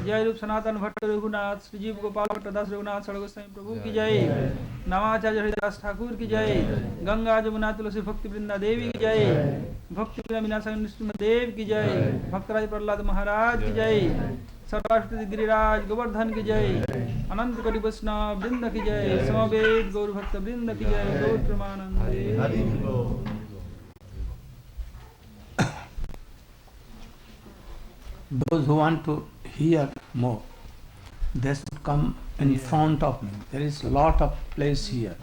जय रूप सनातन भट्ट रघुनाथ श्री जीव गोपाल भट्ट दास रघुनाथ सड़ गोस्वामी प्रभु की जय। नवाचार्य हरिदास ठाकुर की जय। गंगा जमुना तुलसी भक्ति वृंदा देवी की जय। भक्ति विनाशक नृसिंहदेव की जय। भक्तराज प्रहलाद महाराज की जय। सर्वाष्ट गिरिराज गोवर्धन की जय। अनंत कोटि वैष्णव वृंद की जय। समवेत गौर भक्त वृंद की जय। गौर Pramanand. Those who want to hear more, they should come in front of me. There is a lot of place here.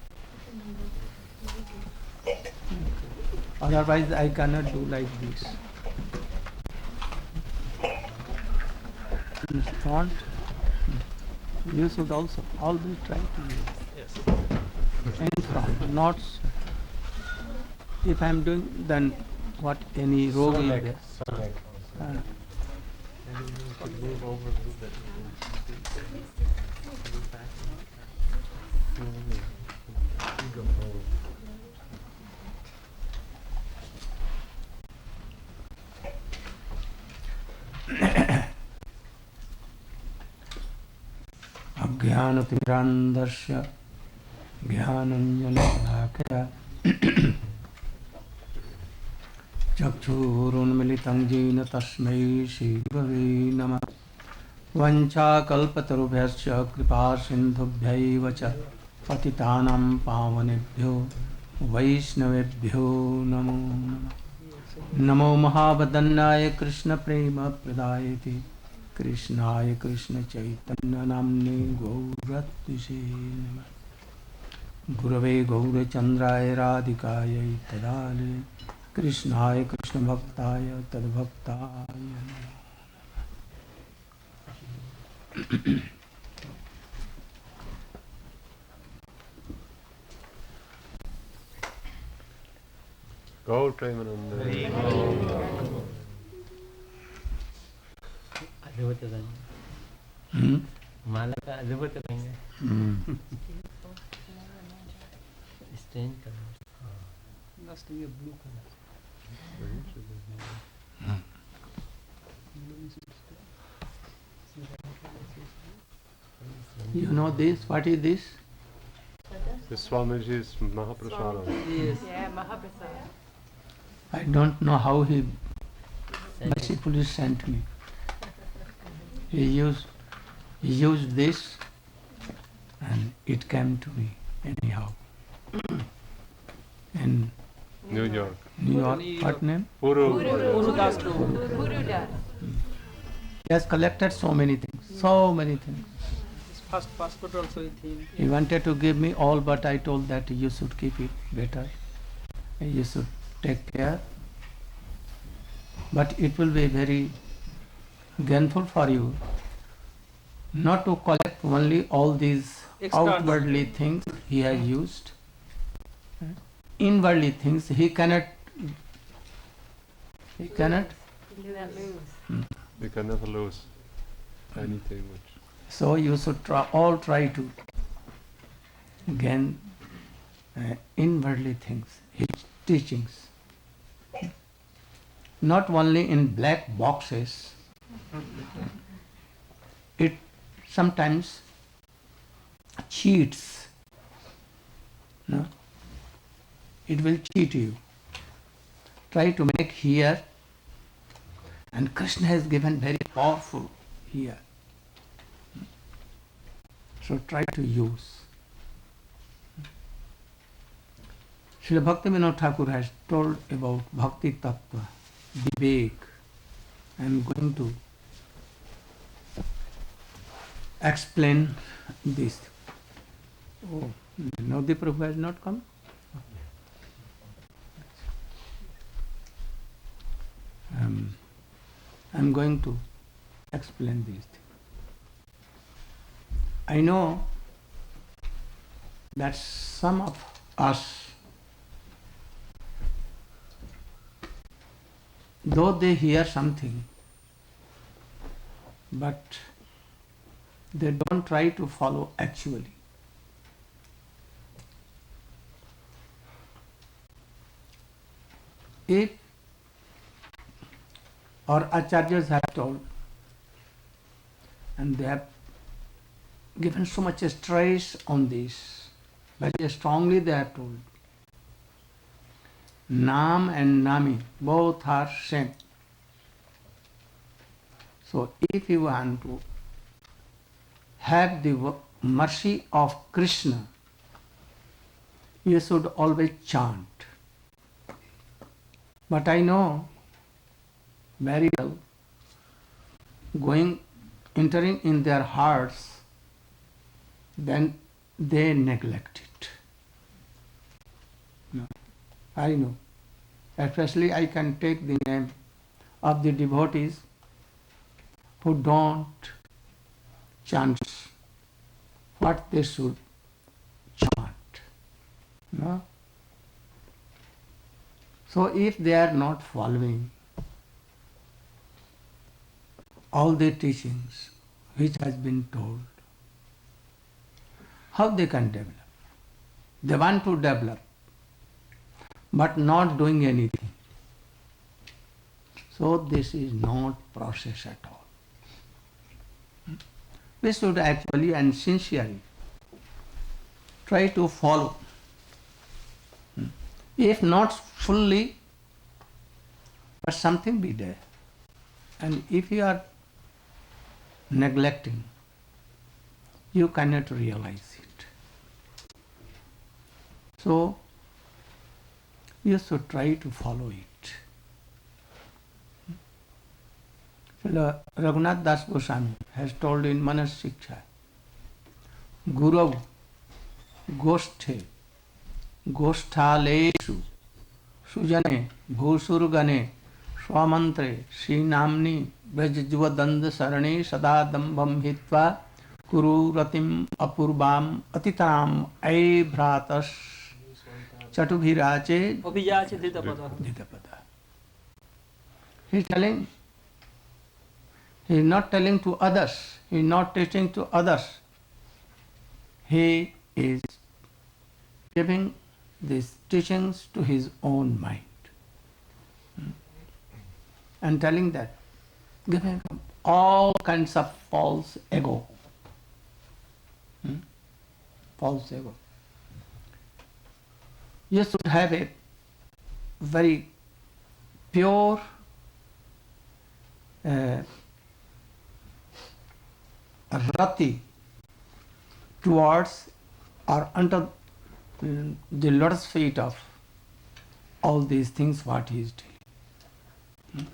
Otherwise, I cannot do like this. In front, you should also always try to do. Yes. In front, not. If I am doing, then what? Any rogue is there. You could move over a little bit. Move back. You go forward. Ajnanatimirandasya Jnananjalakaya Chakshurunmilitam Jena Tasmai Shri Gurave Namah Vanchakalpatarubhyasya Kripa Sindhubhyaiva cha Patitanam Pavanebhyo Vaishnavebhyo Namo Namah Namo Mahavadanyaya Krishna Prema Pradayate Krishnaya Krishna Chaitanya Namne Gauratise Namah Gurave Gaura Chandraya Radhikaya Tadale Krishnaya Krishna Bhaktaya Tadbhaktaya Gaur Premananda. अद्भुत रहेंगे माला का अद्भुत रहेंगे stand colour last ये blue colour You know this? What is this? This Swamiji's Mahaprasada. yes Yeah, Mahaprasad. I don't know how he mercifully sent me. He used this and it came to me anyhow. In New York. New York, what name? Puru. Guru Das. Guru Das. He has collected so many things, so many things. His first passport also with him. He wanted to give me all, but I told that you should keep it better. You should take care. But it will be very gainful for you not to collect only all these External. outwardly things he has used. Inwardly things he cannot. You cannot lose. You can never lose anything which. So you should all try to gain inwardly things, his teachings. Not only in black boxes, it sometimes cheats. No? It will cheat you. Try to make here, and Krishna has given very powerful here. So try to use. Srila Bhaktivinoda Thakur has told about Bhakti Tattva, Vivek. I am going to explain this. Oh, Navdeep Prabhu has not come? I am going to explain these things. I know that some of us, though they hear something, but they don't try to follow actually. If our acharyas have told and they have given so much stress on this. Very strongly they have told. Nam and Nami both are same. So if you want to have the mercy of Krishna, you should always chant. But I know very well, entering in their hearts, then they neglect it. No, I know. Especially I can take the name of the devotees who don't chant what they should chant. No? So if they are not following all the teachings which has been told, how they can develop? They want to develop, but not doing anything. So this is not process at all. We should actually and sincerely try to follow. If not fully, but something be there. And if you are neglecting, you cannot realize it. So, you should try to follow it. So, Raghunath Das Goswami has told in Manas Shiksha, Guru Goshthe Goshthaleshu Sujane Bhusurgane Swamantre Srinamni Brajjvadanda Sarane Sada Dambam Hitva Kuru Ratim Apurbam Atitam Ay Bhratas Chatubhirache Abhijache Dhitapada. Dhitapada. He is telling, he is not telling to others, he is not teaching to others. He is giving these teachings to his own mind. And telling that, giving all kinds of false ego. False ego. You should have a very pure rati towards or under the lotus feet of all these things what he is doing.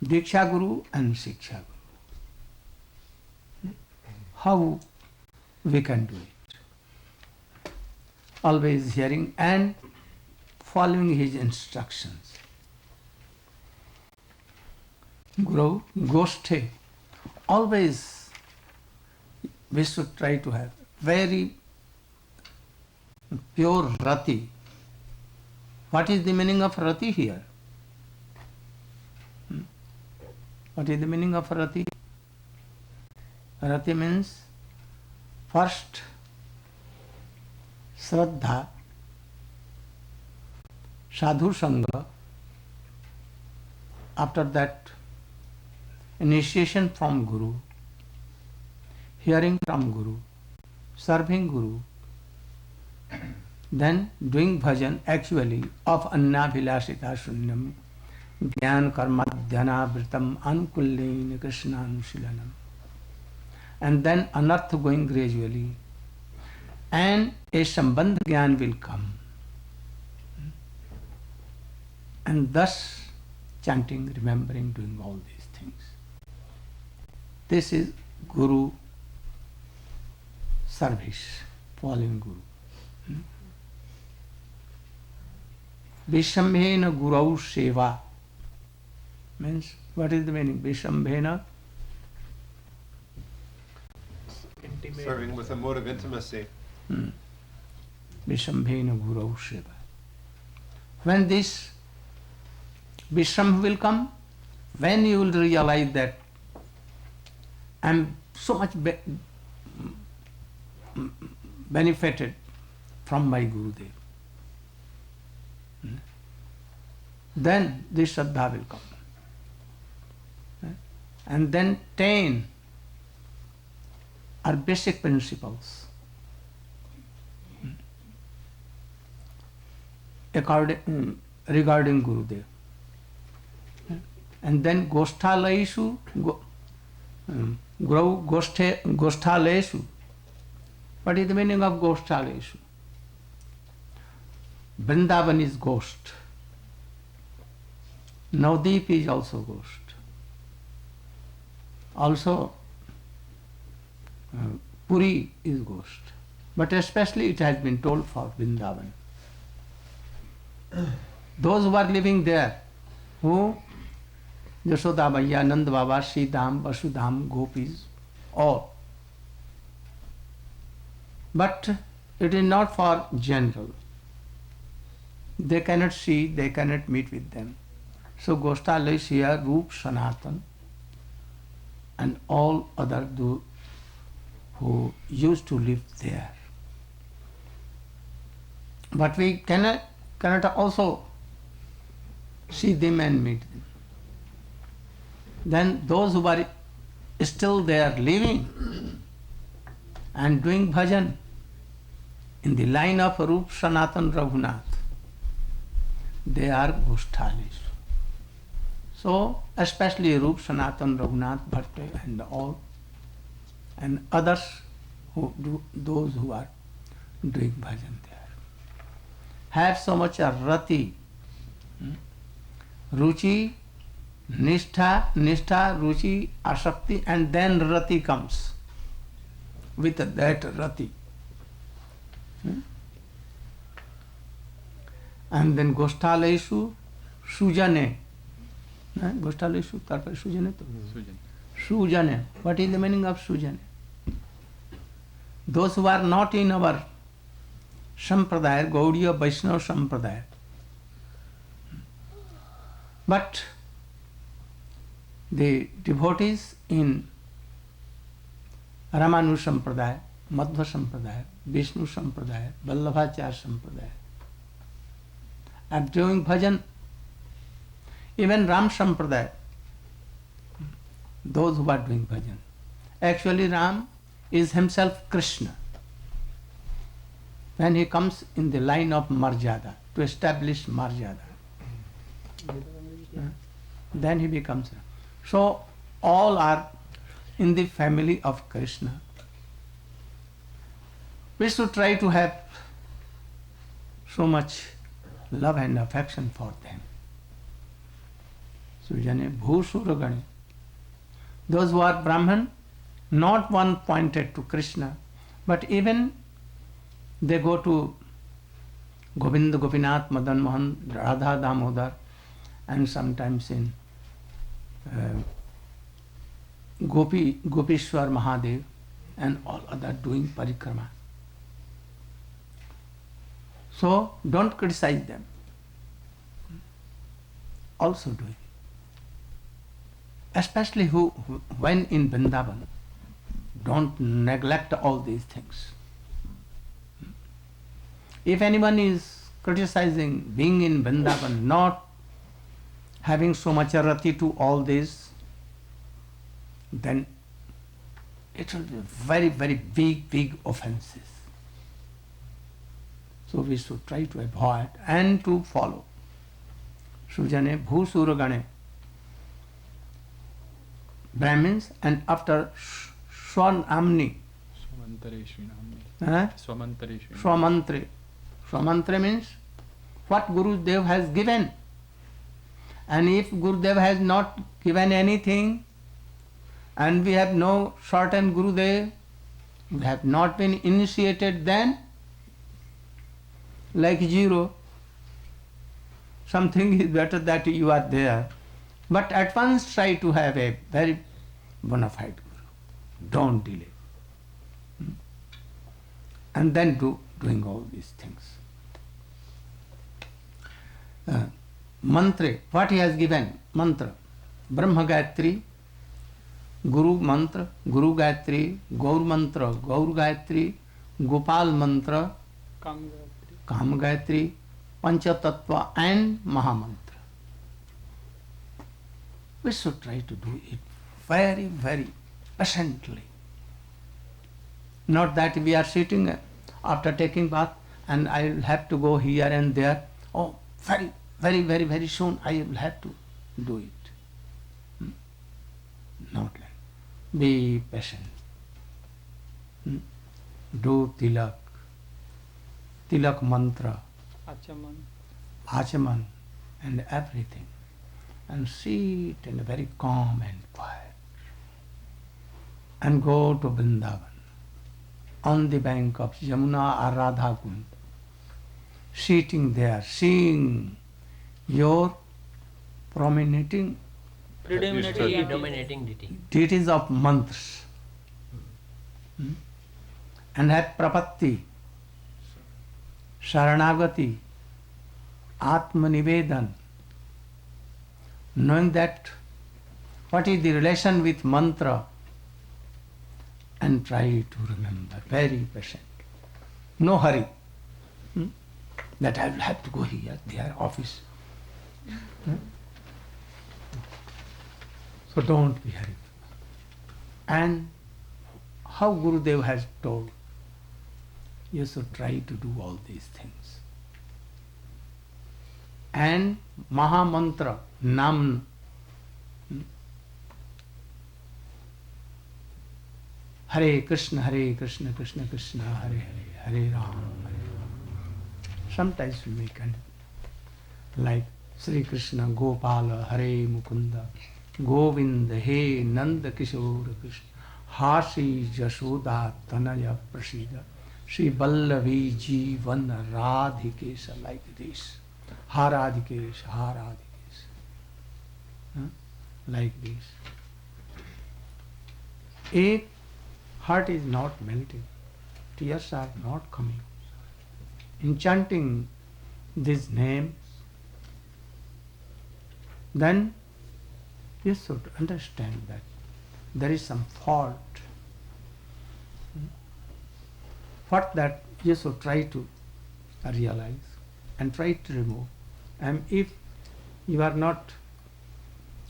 Diksha Guru and Shiksha Guru. How we can do it? Always hearing and following his instructions. Guru, Goshthe, always we should try to have very pure rati. What is the meaning of rati here? What is the meaning of rati? Rati means first Shraddha, Sadhu Sangha, after that initiation from Guru, hearing from Guru, serving Guru, then doing bhajan actually of Annabhilasita Shunyam, Gyan Karma Dhyanavritam Anukullin Krishna Anushilanam. And then anartha going gradually, and a Sambandh Gyan will come. And thus chanting, remembering, doing all these things. This is Guru service, following Guru. Vishambhena Gurau Seva means, what is the meaning? Vishambhena? Serving with a mode of intimacy. Vishambhena Gurau Seva. When this Vishram will come, when you will realize that I am so much benefited from my Gurudev, then this Shraddha will come. And then 10 are basic principles regarding Gurudev. And then Gosthalaishu, Gosthalaishu. What is the meaning of Gosthalaishu? Vrindavan is ghost. Navdeep is also ghost. Also, Puri is ghost. But especially it has been told for Vrindavan. Those who are living there, who Yashoda Maiya, Nanda Baba, Sri Dham, Vasudham, Gopis, all. But it is not for general. They cannot see, they cannot meet with them. So Gosthal is here, Roop, Sanatan, and all other who used to live there. But we cannot also see them and meet them. Then those who are still there living and doing bhajan in the line of Roop, Sanatan, Raghunath, they are Goshthalis. So especially Roop, Sanatan, Raghunath, Bhatta and all, and others those who are doing bhajan there, have so much a rati, ruchi, nishtha, ruchi, asakti, and then rati comes with that rati. And then Gosthalaishu, Sujane. Gosthalaishu, tarpare Sujane to? Sujane. What is the meaning of Sujane? Those who are not in our Sampradaya, Gaudiya Vaishnava Sampradaya, but the devotees in Ramanu Sampradaya, Madhva Sampradaya, Vishnu Sampradaya, Vallabhacharya Sampradaya are doing bhajan. Even Ram Sampradaya, those who are doing bhajan. Actually Ram is himself Krishna. When he comes in the line of Marjada, to establish Marjada, then he becomes Ram. So all are in the family of Krishna. We should try to have so much love and affection for them. Sujane Bhusuragani. Those who are Brahman, not one pointed to Krishna, but even they go to Govinda, Gopinath, Madan Mohan, Radha, Damodar, and sometimes in Gopishwar Mahadev and all other doing parikrama. So don't criticize them. Also doing. Especially when in Vrindavan, don't neglect all these things. If anyone is criticizing being in Vrindavan, not having so much rati to all this, then it will be very, very big offenses. So we should try to avoid and to follow. Sujane Bhusuragane, Brahmins, and after Swanamni, Swamantre. Swamantre means what Gurudev has given. And if Gurudev has not given anything, and we have no certain Gurudev, we have not been initiated, then like zero, something is better that you are there. But at once try to have a very bona fide Guru. Don't delay. And then doing all these things. Mantra, what he has given, mantra, Brahma Gayatri, Guru mantra, Guru Gayatri, Gaur mantra, Gaur Gayatri, Gopal mantra, Kam Gayatri, Pancha Tattva and Maha mantra. We should try to do it very, very patiently. Not that we are sitting after taking bath and I will have to go here and there. Oh, very, very, very, very soon I will have to do it. Not like. Be patient. Do tilak. Tilak mantra. Achaman. Achaman and everything. And sit in a very calm and quiet. And go to Vrindavan. On the bank of Yamuna or Radha Kund. Sitting there, seeing your predominating Predominating deity. deities of mantras. And have prapatti, sharanagati, atma-nivedan. Knowing that what is the relation with mantra and try to remember very patient. No hurry. That I will have to go here, their office. So don't be hurried. And how Gurudev has told, you should try to do all these things. And Maha Mantra, Nam. Hare Krishna, Krishna Krishna, Hare Hare, Hare Ram, Hare Ram. Sometimes we make like Sri Krishna, Gopala, Hare Mukunda, Govinda, He Nanda Kishore Krishna, Hasi Jashoda, Tanaya Prasida, Sri Vallavi Jivan Radhikesa, like this. Haradhikesa, Haradhikesa. Like this. If heart is not melting, tears are not coming. In chanting these names, then you should understand that there is some fault. What that you should try to realize and try to remove. And if you are not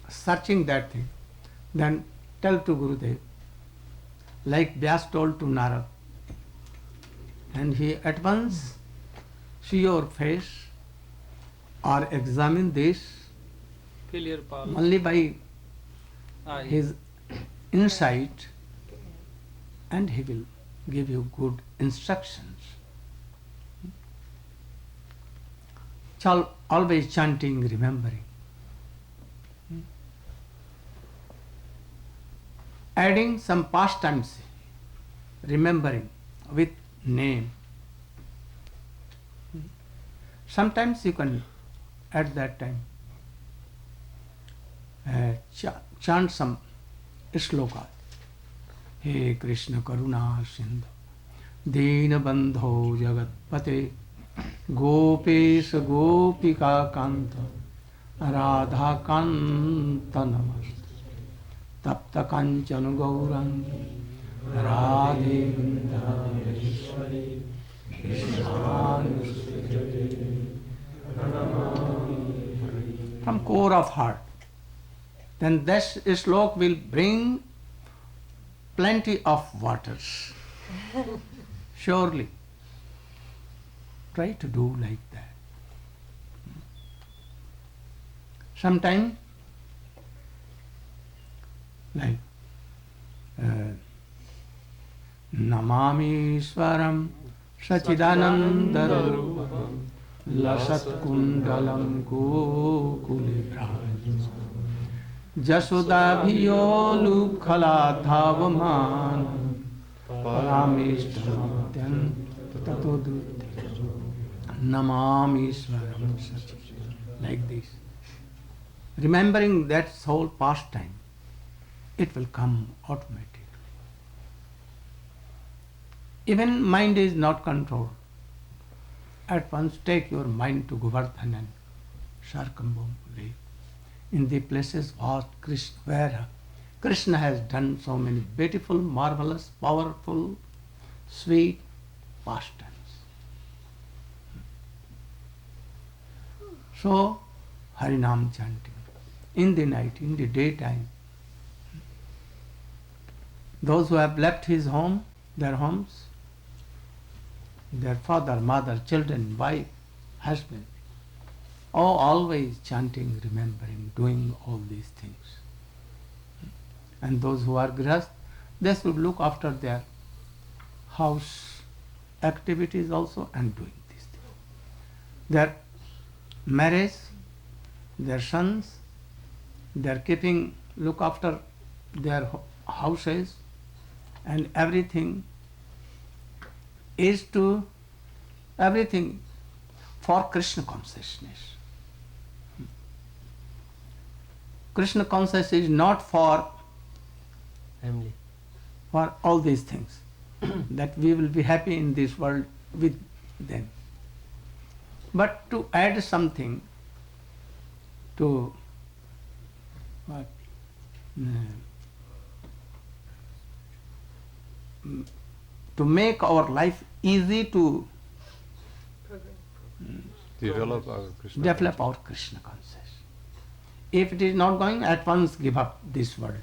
searching that thing, then tell to Gurudev, like Vyas told to Narad, and he at once see your face or examine this Fill your palm. only by Eye. his insight, and he will give you good instructions. Always chanting, remembering. Adding some pastimes, remembering with name. Sometimes you can at that time chant some shloka. He Krishna Karuna Sindhu Deen Bandho Jagat Pate Gopesh Gopika Kanta Radha Kanta Namaste Tapta Kanchan Gaurangi Radhe Vrindavaneshwari from core of heart. Then this slok will bring plenty of waters. Surely. Try to do like that. Sometime, like Namami Swaram Sachidanandarupam Lasat Kundalam Gokule Braj Jasodabhiyo Lukhala Dhavaman Paramishtamatyan Tatodruti Namami Swaram Sachidanandarupam. Like this. Remembering that soul pastime, it will come automatically. Even mind is not controlled. At once take your mind to Govardhan and Sarkambhumi, in the places where Krishna has done so many beautiful, marvelous, powerful, sweet pastimes. So, Harinam chanting in the night, in the daytime, Those who have left his home, their homes, their father, mother, children, wife, husband, always chanting, remembering, doing all these things. And those who are grihast, they should look after their house activities also and doing these things. Their marriage, their sons, they are keeping, look after their houses, and everything is to, everything for Krishna consciousness. Krishna consciousness is not for Family. all these things, that we will be happy in this world with them. But to add something to what? To make our life easy to Develop our Krishna. develop our Krishna consciousness. If it is not going, at once give up this world.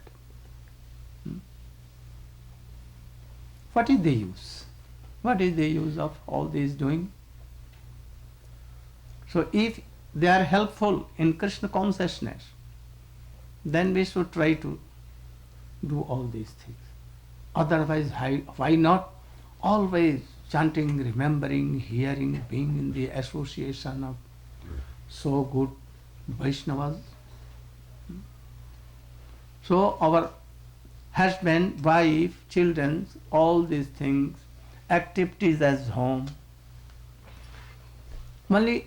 What is the use? What is the use of all this doing? So if they are helpful in Krishna consciousness, then we should try to do all these things. Otherwise, why not always chanting, remembering, hearing, being in the association of so good Vaishnavas? So our husband, wife, children, all these things, activities as home, only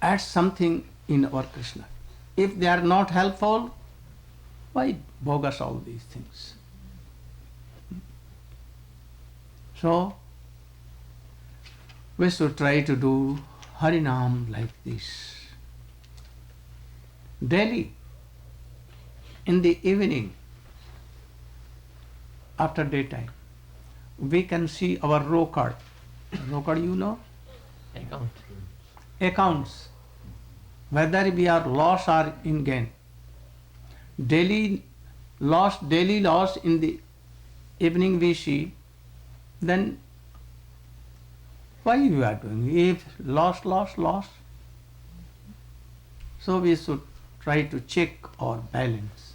add something in our Krishna. If they are not helpful, why bogus all these things? So we should try to do Harinam like this. Daily, in the evening, after daytime, we can see our row card. Row card, you know? Account. Accounts. Whether we are lost or in gain. Daily loss in the evening we see, then why you are doing? If loss. So we should try to check our balance.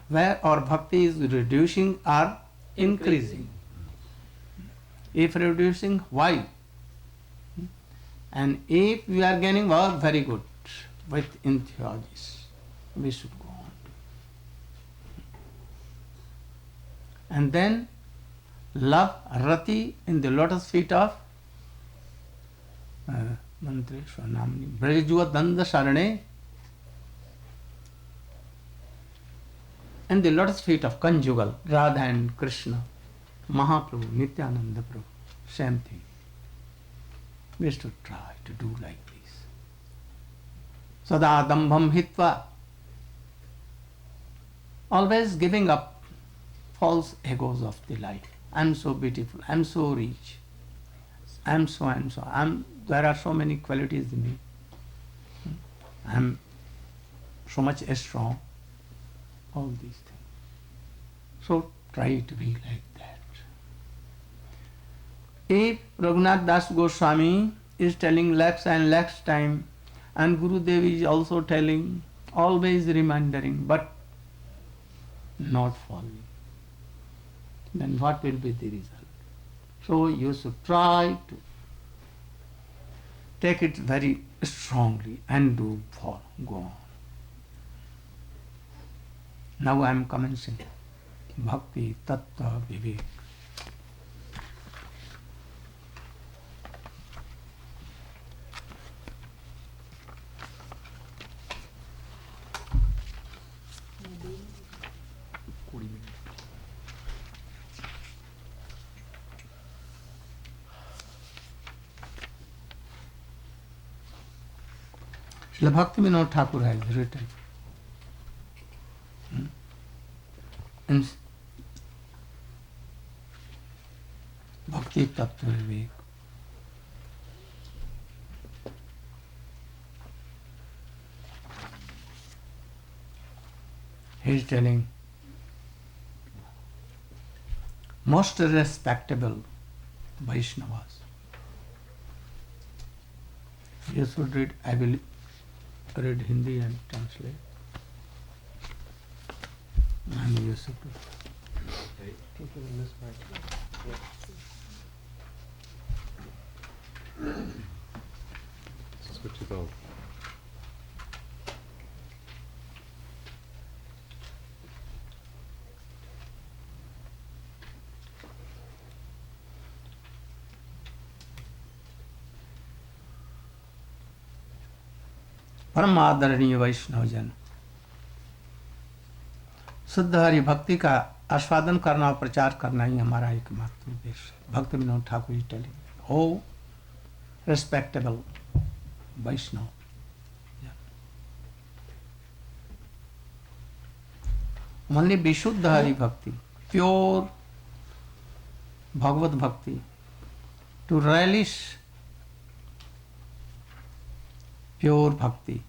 Where our bhakti is reducing or increasing. If reducing, why? And if we are gaining, well, very good. With enthusiasm, we should go on. And then love Rati in the lotus feet of Mantri Swanamni Brajjuva Danda Sarane, and the lotus feet of conjugal Radha and Krishna, Mahaprabhu, Nityananda Prabhu, same thing. We should try to do like this. Sada dambham hitva, always giving up false egos of the life. I am so beautiful, I am so rich, I am so and so. There are so many qualities in me. I am so much strong. All these things. So try to be like that. If Raghunath Das Goswami is telling lakhs and lakhs time, and Gurudev is also telling, always reminding, but not following, then what will be the result? So you should try to take it very strongly and do follow, go on. Now I am commencing Bhakti Tattva Vivek. Srila Bhaktivinoda Thakur has written in Bhakti Tattva Vivek. He is telling most respectable Vaishnavas. You should read, I will read Hindi and translate. And you should Switch it off. परम आदरणीय वैष्णव जन, शुद्ध हरि भक्ति का आस्वादन करना और प्रचार करना ही हमारा एकमात्र उद्देश्य है। भक्त विनोद ठाकुर जी टेलिंग, ओ रेस्पेक्टेबल वैष्णव, ओनली विशुद्ध हरि भक्ति, प्योर भगवत भक्ति, to relish pure bhakti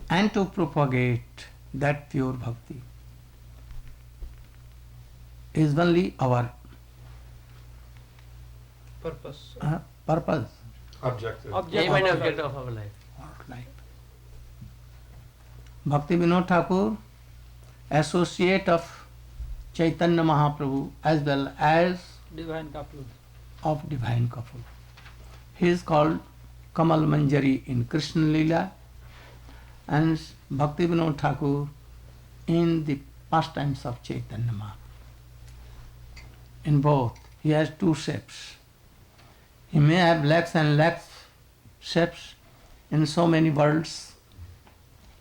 and to propagate that pure bhakti is only our Purpose. Purpose Objective. Aim and object of our life. of life. Bhakti Vinod Thakur, associate of Chaitanya Mahaprabhu as well as Divine couple. of divine couple. He is called Kamal Manjari in Krishna Leela and Bhakti Vinod Thakur in the pastimes of Chaitanya Mahaprabhu. In both, he has two shapes. He may have lakhs and lakhs shapes in so many worlds,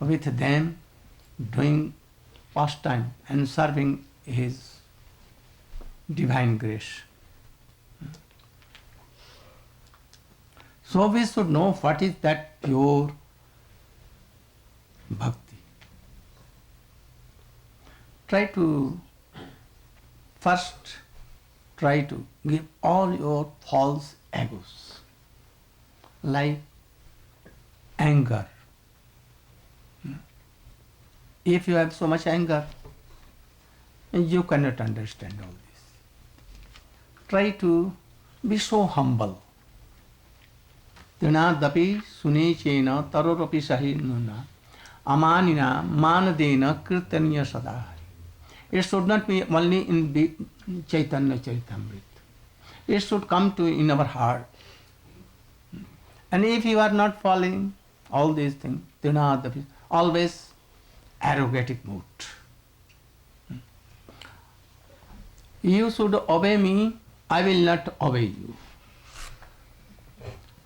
with them doing pastime and serving his divine grace. So we should know what is that pure bhakti. First try to give all your false egos, like anger. If you have so much anger, you cannot understand all this. Try to be so humble. Trinadapi sunechena tarorapi sahinuna amanina manadena kirtanya sada. It should not be only in Chaitanya Charitamrita. It should come to in our heart. And if you are not following all these things, Trinadapi, always arrogative mood. You should obey me, I will not obey you.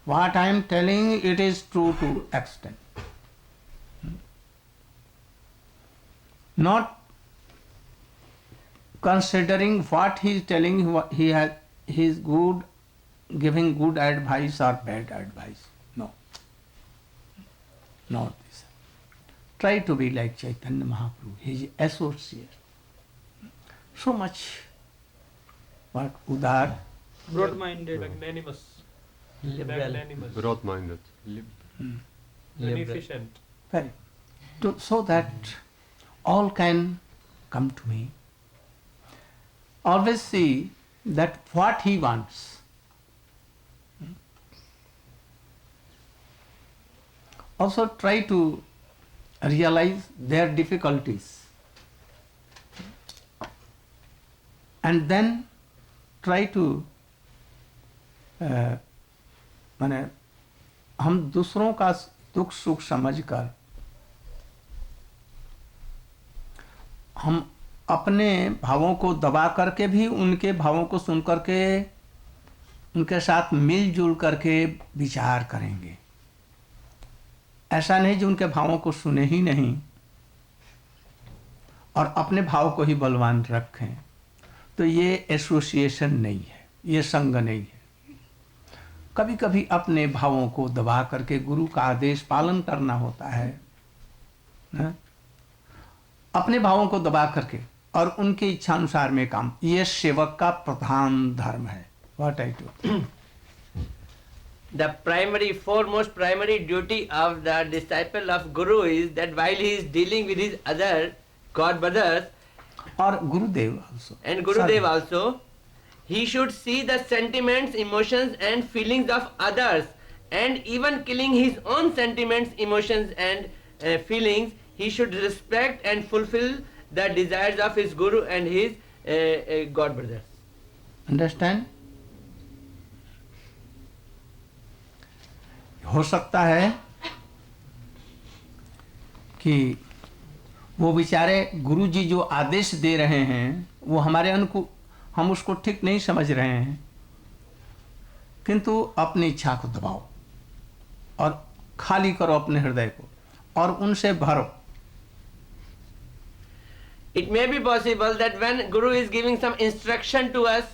What I am telling, it is true to extent. Not considering what he is telling, he is good, giving good advice or bad advice. No. Not this. Try to be like Chaitanya Mahaprabhu, his associate. So much what Udar, Broad-minded. Magnanimous. Liberal. Magnanimous. Broad-minded. Beneficent. very, so that all can come to me. Always see that what he wants. Also try to realize their difficulties. And then try to माने हम दूसरों का दुख सुख समझकर हम अपने भावों को दबा करके भी उनके भावों को सुन करके उनके साथ मिलजुल करके विचार करेंगे। ऐसा नहीं जो उनके भावों को सुने ही नहीं और अपने भाव को ही बलवान रखें, तो ये एसोसिएशन नहीं है, ये संग नहीं है। कभी कभी अपने भावों को दबा करके गुरु का आदेश पालन करना होता है, अपने भावों को दबा करके और उनके इच्छा अनुसार में काम, ये सेवक का प्रधान धर्म है। What I do? The foremost primary duty of the disciple of Guru is that while he is dealing with his other God brothers, or Gurudev also. And Gurudev Sadhu. also, he should see the sentiments, emotions and feelings of others, and even killing his own sentiments, emotions and feelings, he should respect and fulfill the desires of his Guru and his God brothers. Understand? हो सकता है कि वो बेचारे गुरुजी जो आदेश दे रहे हैं वो हमारे अनुकूल, हम उसको ठीक नहीं समझ रहे हैं, किंतु अपनी इच्छा को दबाओ और खाली करो अपने हृदय को और उनसे भरो. It may be possible that when Guru is giving some instruction to us,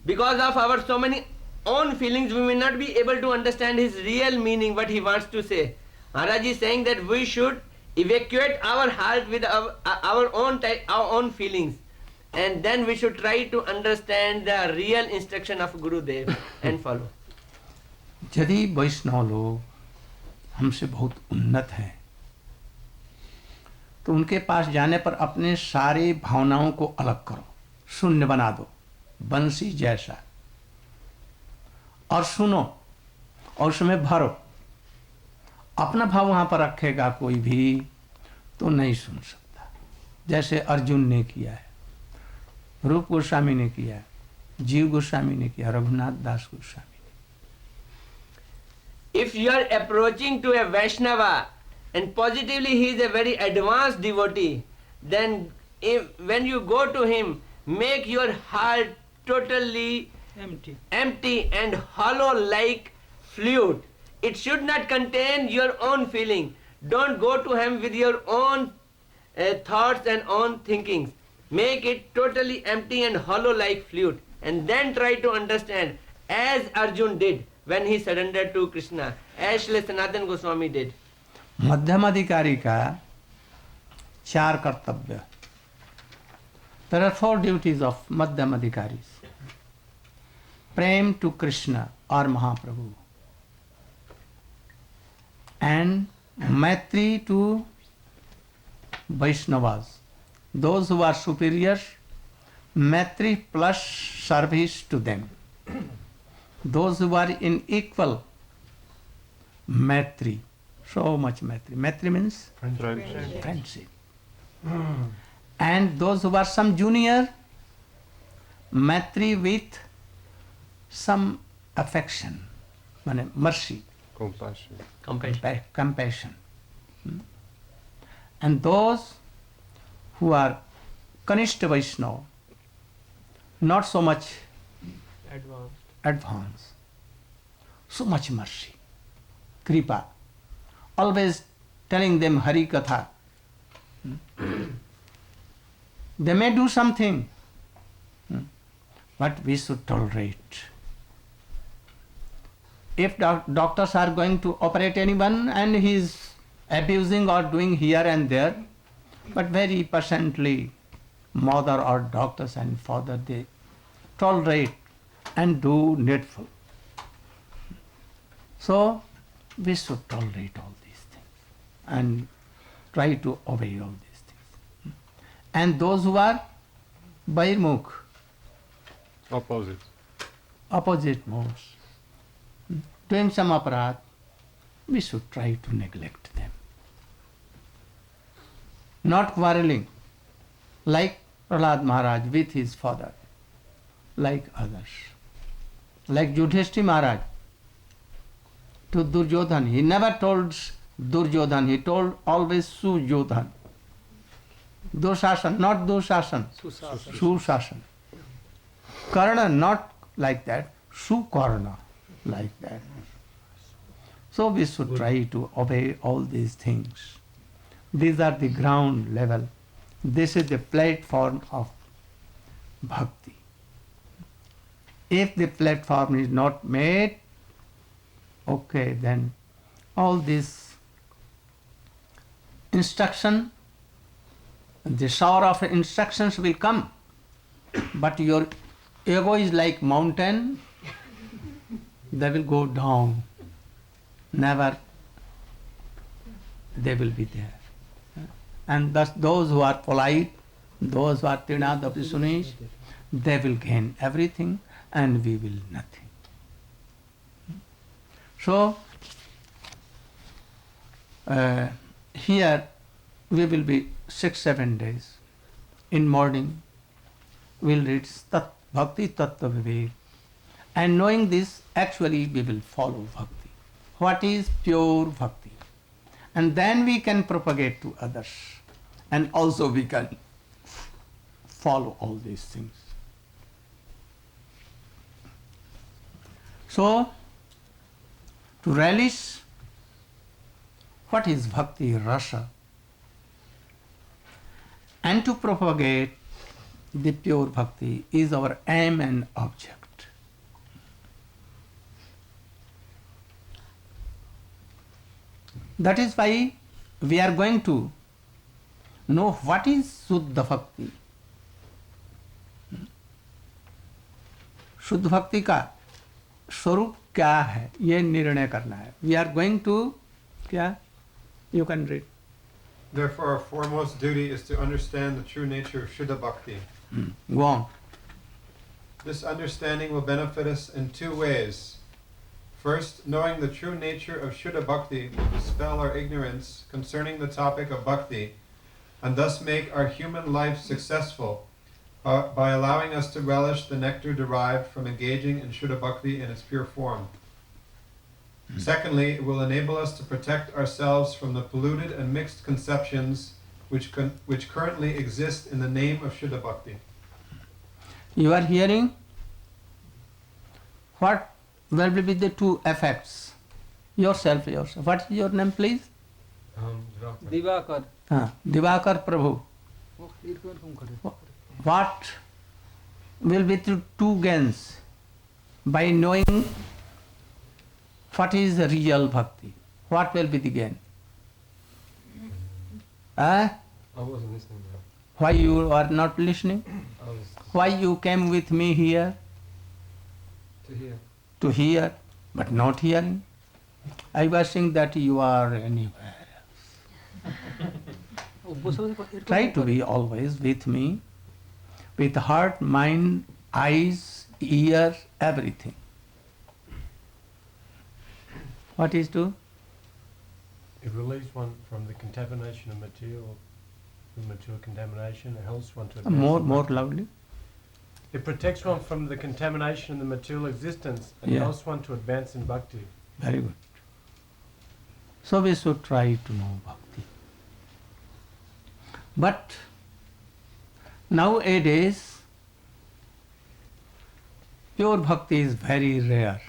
because of our so many own feelings, we may not be able to understand his real meaning, what he wants to say. Maharaj is saying that we should evacuate our heart with our own feelings, and then we should try to understand the real instruction of Gurudev and follow. यदि वैष्णव लोग हमसे बहुत उन्नत हैं तो उनके पास जाने पर अपने सारी भावनाओं को अलग करो, शून्य बना दो बंसी जैसा, और सुनो और उसमें भरो. अपना भाव वहां पर रखेगा कोई भी तो नहीं सुन सकता, जैसे अर्जुन ने किया है, रूप गोस्वामी ने किया है, जीव गोस्वामी ने किया, रघुनाथ दास Goswami. If you are approaching to a Vaishnava and positively he is a very advanced devotee, then when you go to him, make your heart totally empty and hollow like flute. It should not contain your own feeling. Don't go to him with your own thoughts and own thinkings. Make it totally empty and hollow like flute, and then try to understand as Arjun did when he surrendered to Krishna, as Srila Sanatana Goswami did. मध्यम अधिकारी का 4 कर्तव्य. There are 4 duties of मध्यम अधिकारीज. प्रेम to Krishna or Mahaprabhu, and maitri to Vaishnavas, those who are superiors, maitri plus service to them. Those who are in equal, maitri, so much maitri. Maitri means friendship. And those who are some junior, maitri with some affection, mercy, compassion. And those who are Kanishta Vaishnava, not so much advanced, so much mercy, kripa, always telling them Hari Katha. They may do something, but we should tolerate. If doctors are going to operate anyone and he is abusing or doing here and there, but very patiently, mother or doctors and father, they tolerate and do needful. So we should tolerate all these things and try to obey all these things. And those who are Bairmukh, opposite modes, doing some aparat, we should try to neglect them. Not quarreling, like Prahlad Maharaj with his father, like others. Like Yudhishthira Maharaj to Duryodhan, he never told Duryodhan, he told always Sujodhan. Dushasan, not Dushasan, Susasan. Karna, not like that, Sukarna, like that. So we should try to obey all these things. These are the ground level. This is the platform of bhakti. If the platform is not made, okay, then all this instruction, the shower of instructions will come, but your ego is like mountain, they will go down. Never they will be there. And thus those who are polite, Those who are Trinadapi Sunish, they will gain everything and we will nothing. So, here we will be 6-7 days. In morning, we will read Bhakti Tattva Vivek. And knowing this, actually we will follow Bhakti. What is pure Bhakti? And then we can propagate to others. And also we can follow all these things. So, to relish what is Bhakti Rasa and to propagate the pure Bhakti is our aim and object. That is why we are going to know what is Shuddha Bhakti. शुद्ध भक्ति का स्वरूप क्या है ये निर्णय करना है. वी आर गोइंग टू क्या you can read. Therefore, our foremost duty is to understand the true nature of Shuddha Bhakti. Go on. This understanding will benefit us in two ways. First, knowing the true nature of Shuddha Bhakti will dispel our ignorance concerning the topic of Bhakti and thus make our human life successful by allowing us to relish the nectar derived from engaging in Shuddha Bhakti in its pure form. Secondly, it will enable us to protect ourselves from the polluted and mixed conceptions which currently exist in the name of Shuddha Bhakti. You are hearing what will be the two effects. Yourself. What is your name, please? Diwakar. Divakar Prabhu. What will be the two gains by knowing what is the real bhakti? What will be the gain? I wasn't listening now. Why you are not listening? Why you came with me here? To hear. To hear, but not hearing. I was saying that you are anywhere else. Try to be always with me, with heart, mind, eyes, ears, everything. What is to? It relieves one from the contamination of material, premature contamination. It helps one to advance More in bhakti. loudly. It protects one from the contamination of the material existence and Yeah. helps one to advance in bhakti. Very good. So we should try to know bhakti. But nowadays, pure bhakti is very rare.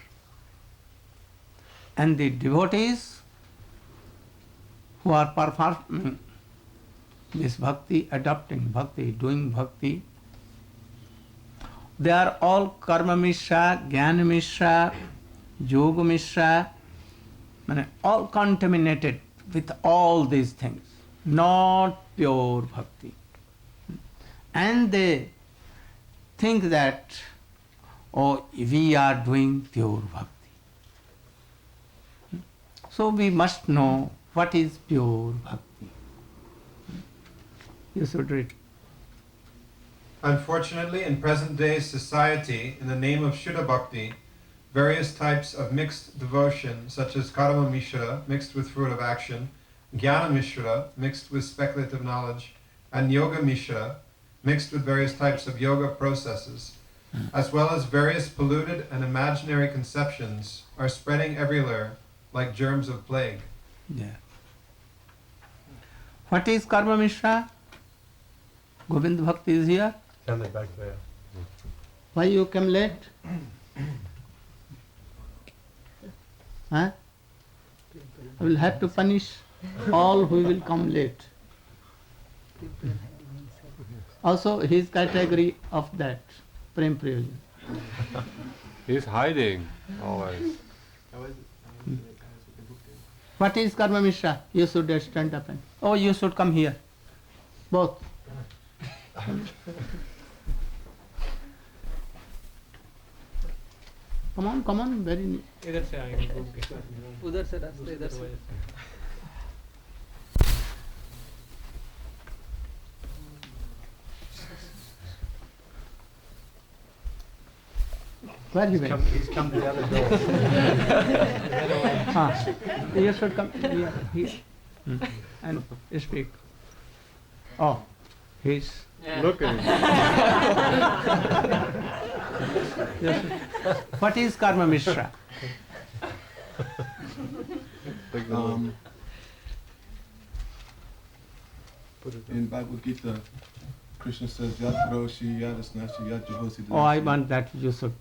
And the devotees who are performing this bhakti, adopting bhakti, doing bhakti, they are all karma mishra, jnana mishra, yoga mishra, all contaminated with all these things, not pure bhakti. And they think that, oh, we are doing pure bhakti. So we must know what is pure bhakti. You should read. Unfortunately, in present-day society, in the name of Shuddha Bhakti, various types of mixed devotion, such as Karma Mishra, mixed with fruit of action, Jnana Mishra, mixed with speculative knowledge, and Yoga Mishra, mixed with various types of yoga processes, as well as various polluted and imaginary conceptions, are spreading everywhere like germs of plague. Yeah. What is Karma Mishra? Govind Bhakti is here. Down there, back there. Why you came late? Huh? I will have to punish all who will come late. Also, his category of that, Prem Prayojan. He's hiding always. What is Karma Mishra? You should stand up and, oh, you should come here. Both. Come on, very neat. इधर से आएंगे उधर से रास्ते इधर से. Where he He's went? come to the other door. You should come here, and speak. Oh, he's Look at him. yes. What is Karma Mishra? Take the look. Put it In Bhagavad Gita, Krishna says, Yat Karoshi, Yat Asnashi, Yat Jehosi. Oh, I want that you should.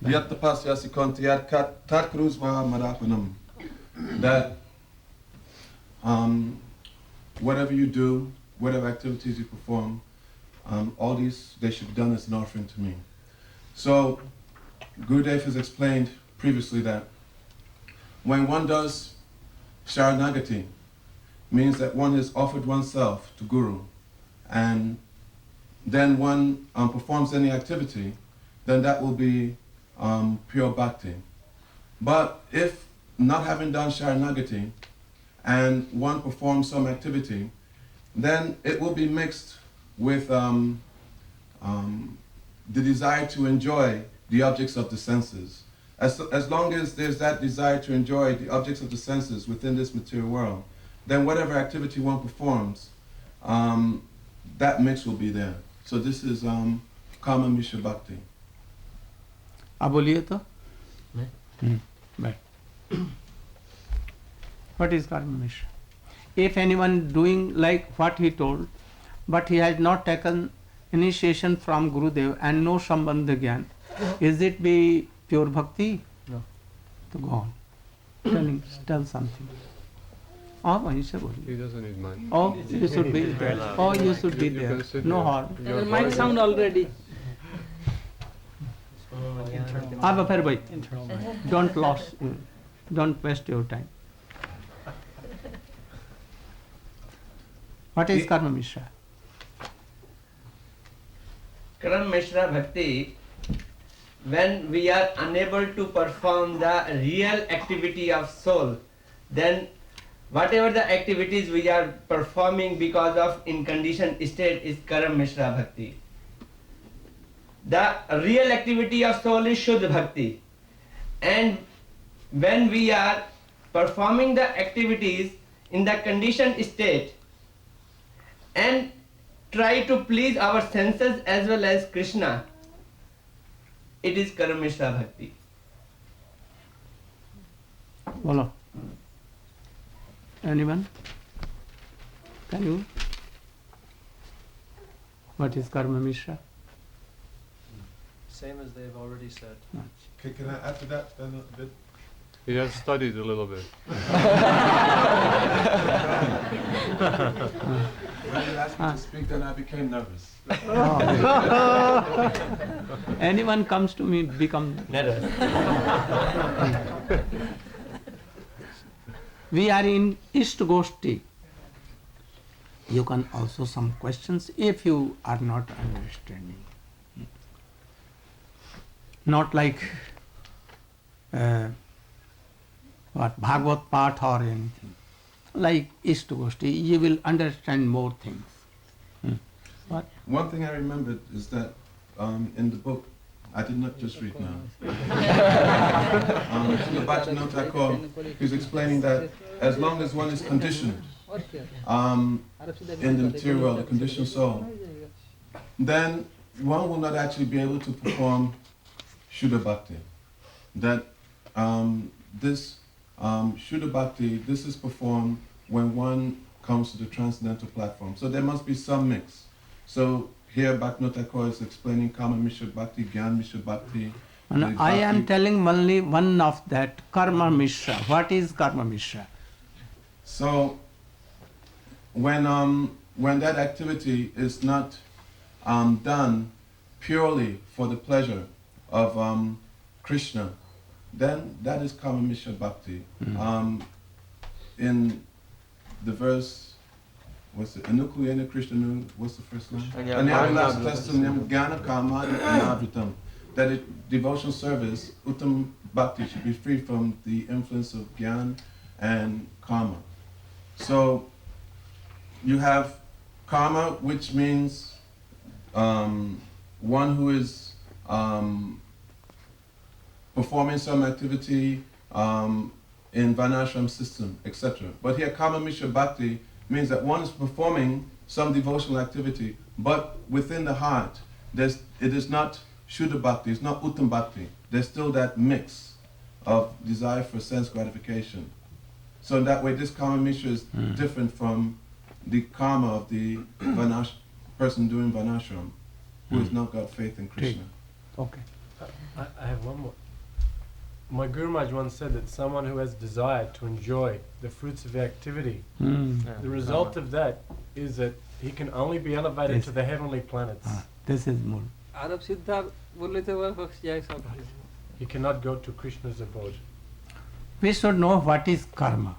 Yat Tapasya Sikonti, Yat Tat Kruzva Marapanam. That whatever you do, whatever activities you perform, all these, they should be done as an offering to me. So, Gurudev has explained previously that when one does Sharanagati, means that one has offered oneself to Guru, and then one performs any activity, then that will be pure bhakti. But if not having done Sharanagati, and one performs some activity, then it will be mixed with the desire to enjoy the objects of the senses. As long as there's that desire to enjoy the objects of the senses within this material world, then whatever activity one performs, that mix will be there. So this is Kama Mishra Bhakti. आप बोलिए तो What is Karma Mishra? If anyone doing like what he told, but he has not taken initiation from Gurudev and no Sambandha Gyan, is it be pure bhakti? No. So go on. Tell something. Oh, वहीं से बोलिए. He doesn't need mine. Oh, you should be there. Oh, you should be You there. can sit No there. harm. Your Mic voice- sound already. अब फिर भाई, don't waste your time. What is Karma Mishra? Karma Mishra Bhakti, when we are unable to perform the real activity of soul, then whatever the activities we are performing because of in-conditioned state is Karma Mishra Bhakti. The real activity of soul is Shuddha Bhakti. And when we are performing the activities in the conditioned state and try to please our senses as well as Krishna, it is Karma Mishra Bhakti. Bolo. Anyone? Can you? What is Karma Mishra? Same as they've already said. Can I add to that then a bit? He has studied a little bit. When you asked me to speak, then I became nervous. Anyone comes to me, become nervous. We are in East Goshti. You can also some questions if you are not understanding. Not like what Bhagavad Path or anything. Like East Goshti, you will understand more things. What? One thing I remembered is that in the book, I did not just read now. Srila Bhaktivinoda Thakur, he's explaining that as long as one is conditioned in the material world, the conditioned soul, then one will not actually be able to perform Shuddha Bhakti. That this Shuddha Bhakti, this is performed when one comes to the transcendental platform. So there must be some mix. So here Bhaktivinoda Thakur is explaining Kama Mishra Bhakti, Gyan Mishra Bhakti. And the I am Bhakti. telling only one of that, Karma Mishra. What is Karma Mishra? So when that activity is not done purely for the pleasure of Krishna, then that is Kama Mishra Bhakti. In the verse, what's it? Anukuyena Krishnanu, what's the first line? Anyam Jnana Kama Anavritam. That devotional service, Uttam Bhakti, should be free from the influence of Gyan and Kama. So you have Kama, which means one who is performing some activity in Varnashram system, etc. But here Kama Mishra Bhakti means that one is performing some devotional activity, but within the heart, it is not Shuddha Bhakti, it's not Uttam Bhakti. There's still that mix of desire for sense gratification. So in that way, this Kama Mishra is different from the karma of the person doing Varnashram, who has not got faith in Krishna. Okay. I have one more. My Guru Maharaj once said that someone who has desire to enjoy the fruits of the activity, the result of that is that he can only be elevated Yes. to the heavenly planets. This is more. आरब सिद्धा बोले थे वह बख्श जाए सब He cannot go to Krishna's abode. We should know what is karma.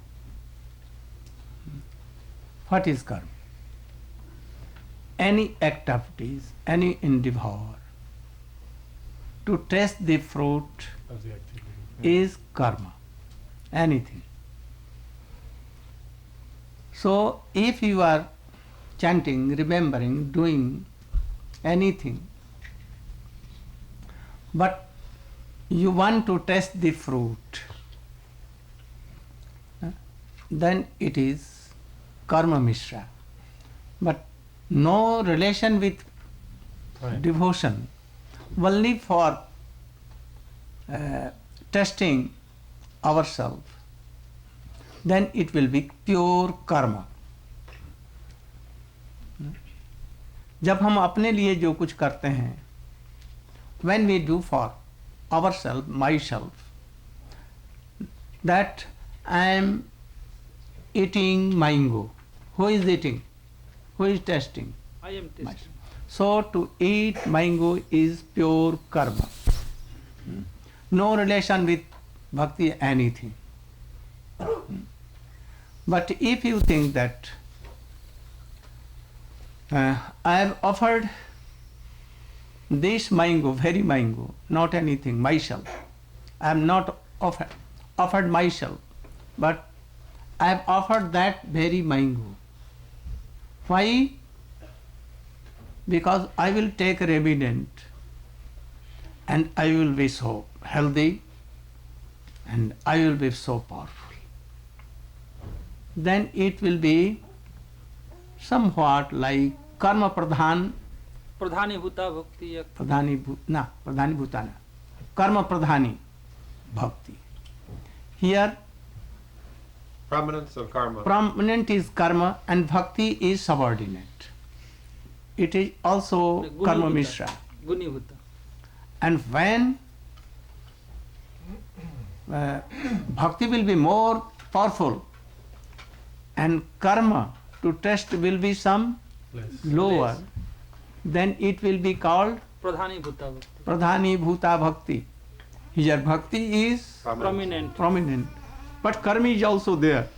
What is karma? Any activities, any endeavor to taste the fruit Of the activity. is karma. Anything. So if you are chanting, remembering, doing anything, but you want to taste the fruit, then it is karma mishra. But no relation with Right. devotion, only for testing ourselves, then it will be pure karma. जब हम अपने लिए जो कुछ करते हैं, when we do for ourselves, myself, that I am eating mango. Who is eating? Who is tasting? I am tasting. So to eat mango is pure karma. No relation with bhakti, anything. But if you think that I have offered this mango, very mango, not anything, myself. I am not offered myself, but I have offered that very mango. Why? Because I will take Revident and I will be so healthy and I will be so powerful. Then it will be somewhat like karma pradhan, प्रधानी भूता भक्ति या pradhani bhutana, karma pradhani bhakti. Here Prominence of karma. prominent is karma and bhakti is subordinate. It is also karma mishra. गुनी भूता. And when bhakti will be more powerful and karma to test will be some Less. lower, then it will be called प्रधानी भूता भक्ति. pradhani bhuta bhakti. Here bhakti is Prominent. prominent, but karma is also there.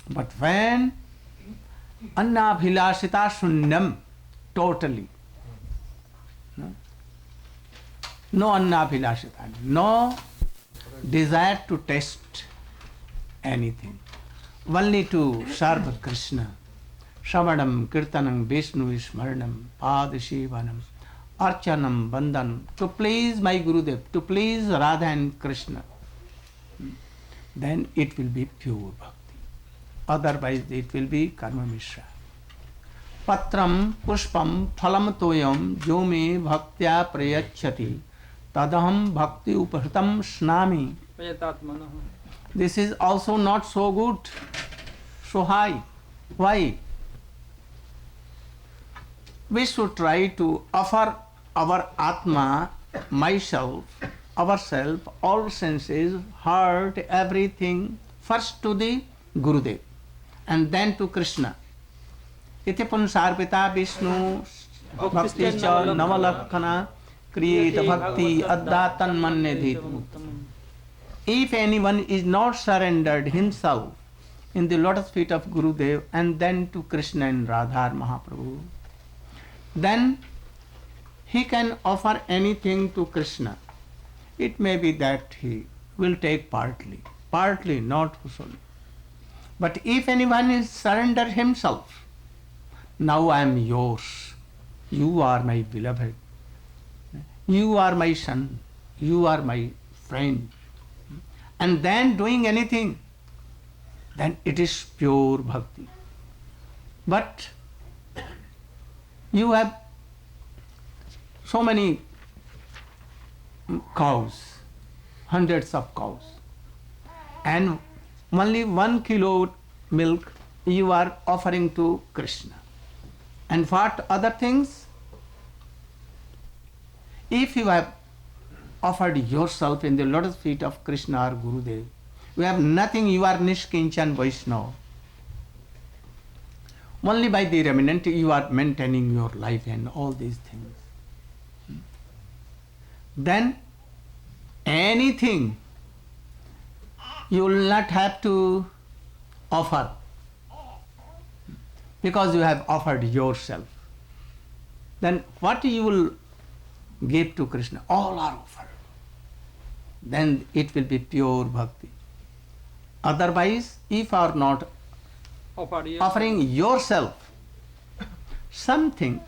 But when annabhilashita shunyam, totally, no annabhilashita, no desire to taste anything, only to serve Krishna, Shravanam, Kirtanam, Vishnu, Smaranam, Padashivanam, Archanam, Bandhanam, to please my Gurudev, to please Radha and Krishna, then it will be pure bhakti. Otherwise it will be karma mishra. Patram, pushpam, phalam toyam, jo me bhaktya prayachati, tadaham bhakti upahritam snami. प्रयतात्मनः. This is also not so good, so high. Why? We should try to offer our Atma, myself, ourselves, all senses, heart, everything, first to the Gurudev and then to Krishna. Iti punsarpita Vishnu bhakti cha navalakkhana kriyeta bhakti addatan mannedhitu. If anyone is not surrendered himself in the lotus feet of Gurudev and then to Krishna and Radha Mahaprabhu, then he can offer anything to Krishna. It may be that he will take partly, not fully. But if anyone is surrender himself, now I am yours, you are my beloved, you are my son, you are my friend, and then doing anything, then it is pure bhakti. But you have so many cows, hundreds of cows, and only 1 kilo milk you are offering to Krishna. And what other things? If you have offered yourself in the lotus feet of Krishna or Gurudev, you have nothing, you are Nishkinchan Vaishnava. Only by the remnant you are maintaining your life and all these things. Then anything you will not have to offer, because you have offered yourself. Then what you will give to Krishna? All are offered. Then it will be pure bhakti. Otherwise, if you are not offering yourself something,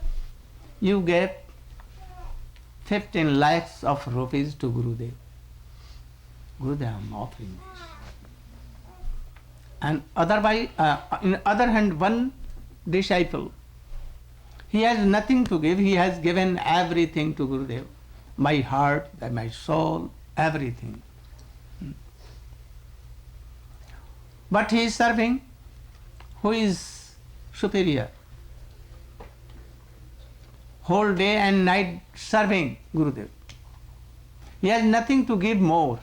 you get 15 lakhs of rupees to Gurudev. Gurudev, I am offering this. And otherwise, in other hand, one disciple, he has nothing to give, he has given everything to Gurudev. My heart, my soul, everything. But he is serving who is superior. Whole day and night serving Gurudev. He has nothing to give more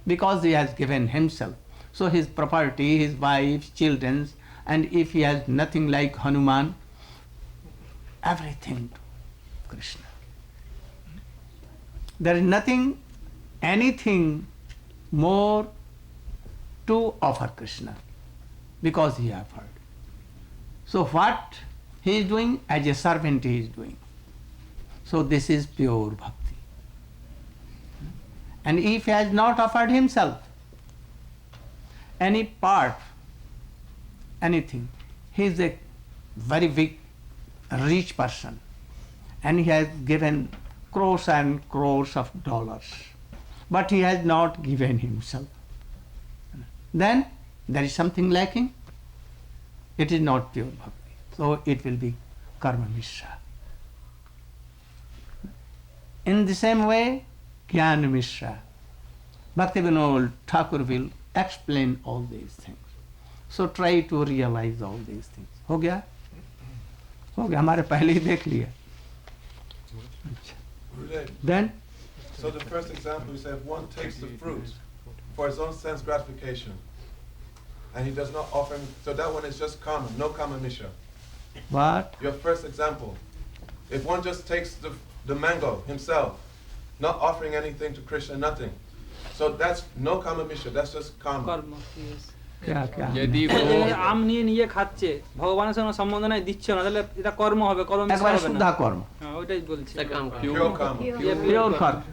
because he has given himself. So his property, his wife, children, and if he has nothing like Hanuman, everything to Krishna. There is nothing, anything more to offer Krishna because he has heard. So what he is doing? As a servant he is doing. So this is pure bhakti. And if he has not offered himself, any part, anything, he is a very big, rich person, and he has given crores and crores of dollars, but he has not given himself. Then there is something lacking. It is not pure bhakti. So it will be karma mishra. In the same way, Jnana Mishra, Bhaktivinoda Thakur will explain all these things. So try to realize all these things. हो गया? हो गया, हमारे पहले ही देख लिया. Then? So the first example, you said one takes the fruit for his own sense gratification, and he does not offer him, so that one is just karma, no karma mishra. What? Your first example, if one just takes the mango himself, not offering anything to Krishna, nothing, so that's no karma mishra, that's just karma. কর্ম, yes. क्या क्या? यदि এই वो যে আম নিয়ে নিয়ে খাচ্ছে, ভগবানের সঙ্গে সম্বন্ধ নাই, দিচ্ছে না, তাহলে এটা কর্ম হবে, কর্ম মিশ্র একবারে হবে শুদ্ধা না। কর্ম. হ্যাঁ, ওইটাই বলছি। Pure karma. Pure karma.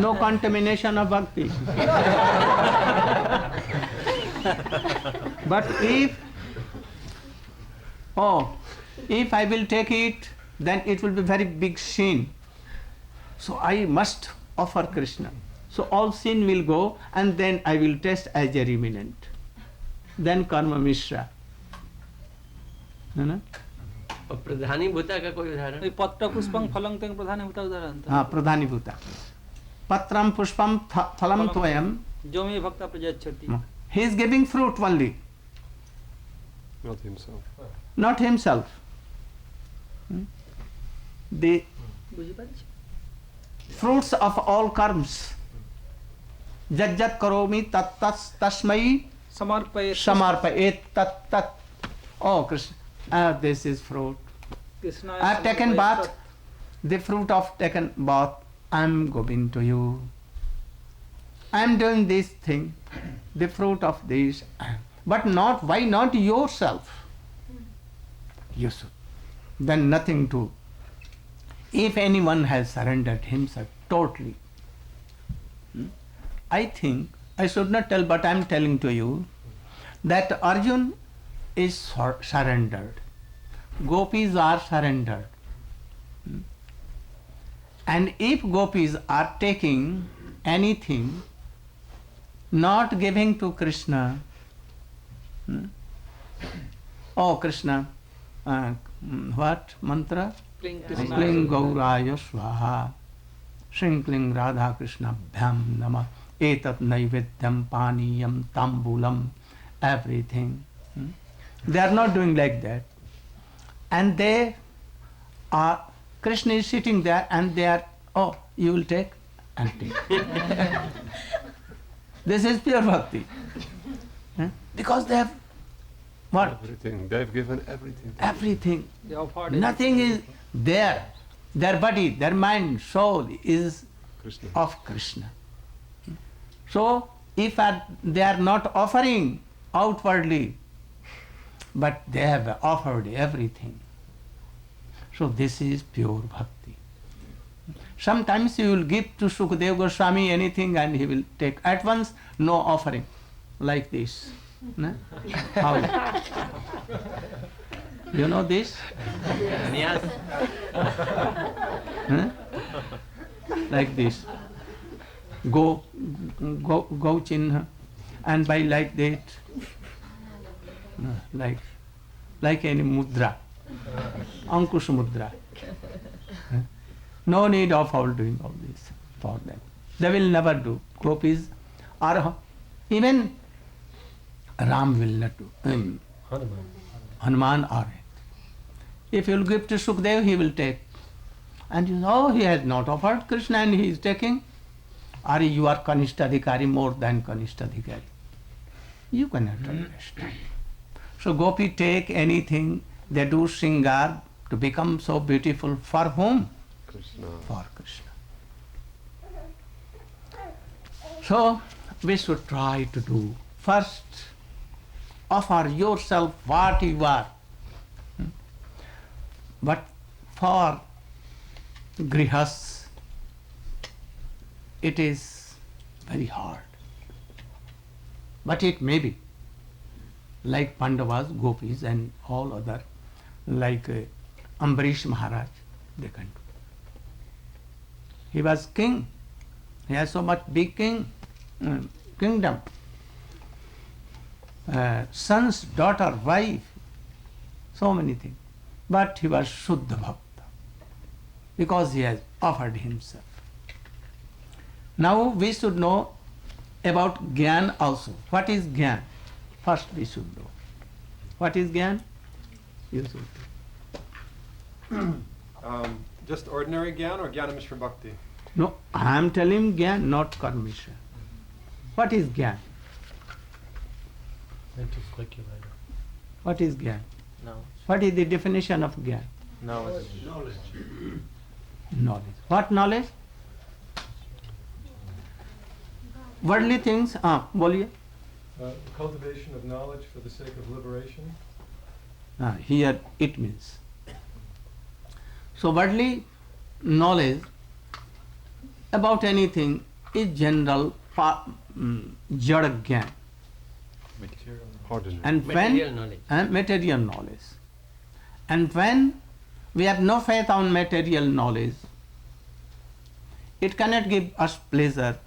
No contamination of bhakti. But if I will take it, then it will be very big sin. So I must offer Krishna. So all sin will go, and then I will taste as a ruminant. Then karma mishra. No? और प्रधानी भूता का कोई उदाहरण? ওই পত্র পুষ্পং ফলং তেং প্রধানে ভূতা উদাহরণ তো। हाँ, प्रधानीभूता. Patram pushpam phalam tvayam. জমি ভক্তা প্রজাচ্ছতি। He is giving fruit only, not himself. not himself. The বুঝি পাচ্ছি? fruits of all karms. Jajjat karomi tat tasmai সমর্পয়ে samarpayet tat tat. Oh Krishna, this is fruit. Krishna I have taken bath. The fruit of taken bath, I am giving to you. I am doing this thing. The fruit of this, but not, why not yourself? You should. Then nothing to. If anyone has surrendered himself totally, I think, I should not tell, but I am telling to you that Arjun is surrendered. Gopis are surrendered. And if gopis are taking anything, not giving to Krishna, oh Krishna, what mantra? Kling Gauraya Swaha, Shrinkling Radha Krishna Bhyam Nama, Etat Naivedyam Paniyam Tambulam, everything. They are not doing like that. And they are, Krishna is sitting there and they are, oh, you will take and take. This is pure bhakti. Because they have what? Everything. They've given everything. Everything. They offered Nothing is there. Their body, their mind, soul is Krishna. of Krishna. So, if they are not offering outwardly, but they have offered everything. So this is pure bhakti. Sometimes you will give to Sukadeva Goswami anything and he will take at once, no offering, like this. No? How? You know this? Yes. Huh? Like this. Go chinha, and by like that, like any mudra, Ankush mudra. No need of all doing all this for them. They will never do. Gopis or even Ram will not do. Hanuman or it. If you will give to Sukadeva, he will take. And you know, he has not offered Krishna and he is taking. Or you are Kanishta Adhikari more than Kanishta Adhikari. You cannot understand. So Gopi take anything, they do Shringar to become so beautiful. For whom? Krishna. For Krishna. So we should try to do. First, offer yourself what you are. But for grihas, it is very hard. But it may be. Like Pandavas, Gopis and all other, like Ambarish Maharaj, they can do. He was king. He has so much big kingdom. Sons, daughter, wife, so many things. But he was Shuddha Bhakta because he has offered himself. Now we should know about Gyan also. What is Gyan? First we should know. What is Gyan? You should. Just ordinary Gyan or Gyanam Mishra Bhakti? No, I am telling Gyan, not Karmisha. What is Gyan? Mental speculator. What is Gyan? No. What is the definition of Gyan? Knowledge. Knowledge. What knowledge? Worldly things. Boliye. Cultivation of knowledge for the sake of liberation. Here it means. So worldly knowledge about anything is general jada gyan. Ordinary. And Material when knowledge. Material knowledge. And when we have no faith on material knowledge, it cannot give us pleasure,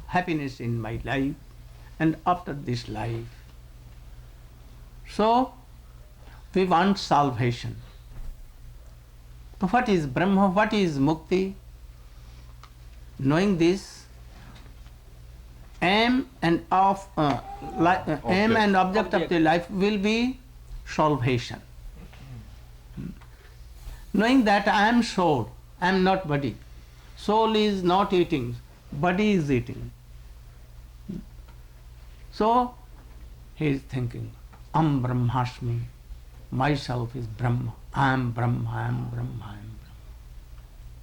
happiness in my life and after this life. So we want salvation. So what is Brahma? What is Mukti? Knowing this, aim and object of the life will be salvation. Knowing that I am soul, I am not body. Soul is not eating, body is eating. So he is thinking, Am Brahmasmi, myself is Brahma, I am Brahma, I am Brahma, I am Brahma.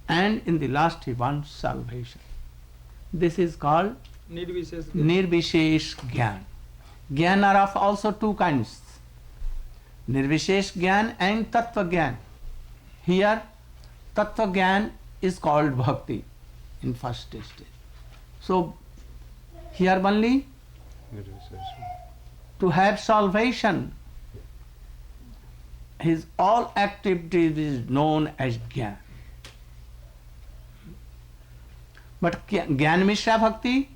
And in the last he wants salvation. This is called Nirvishesh Gyan. Gyan are of also two kinds. Nirvishesh Gyan and Tattva Gyan. Here Tattva Gyan is called Bhakti in first stage. So here only to have salvation, his all activities is known as Gyan. But Gyan Mishra Bhakti,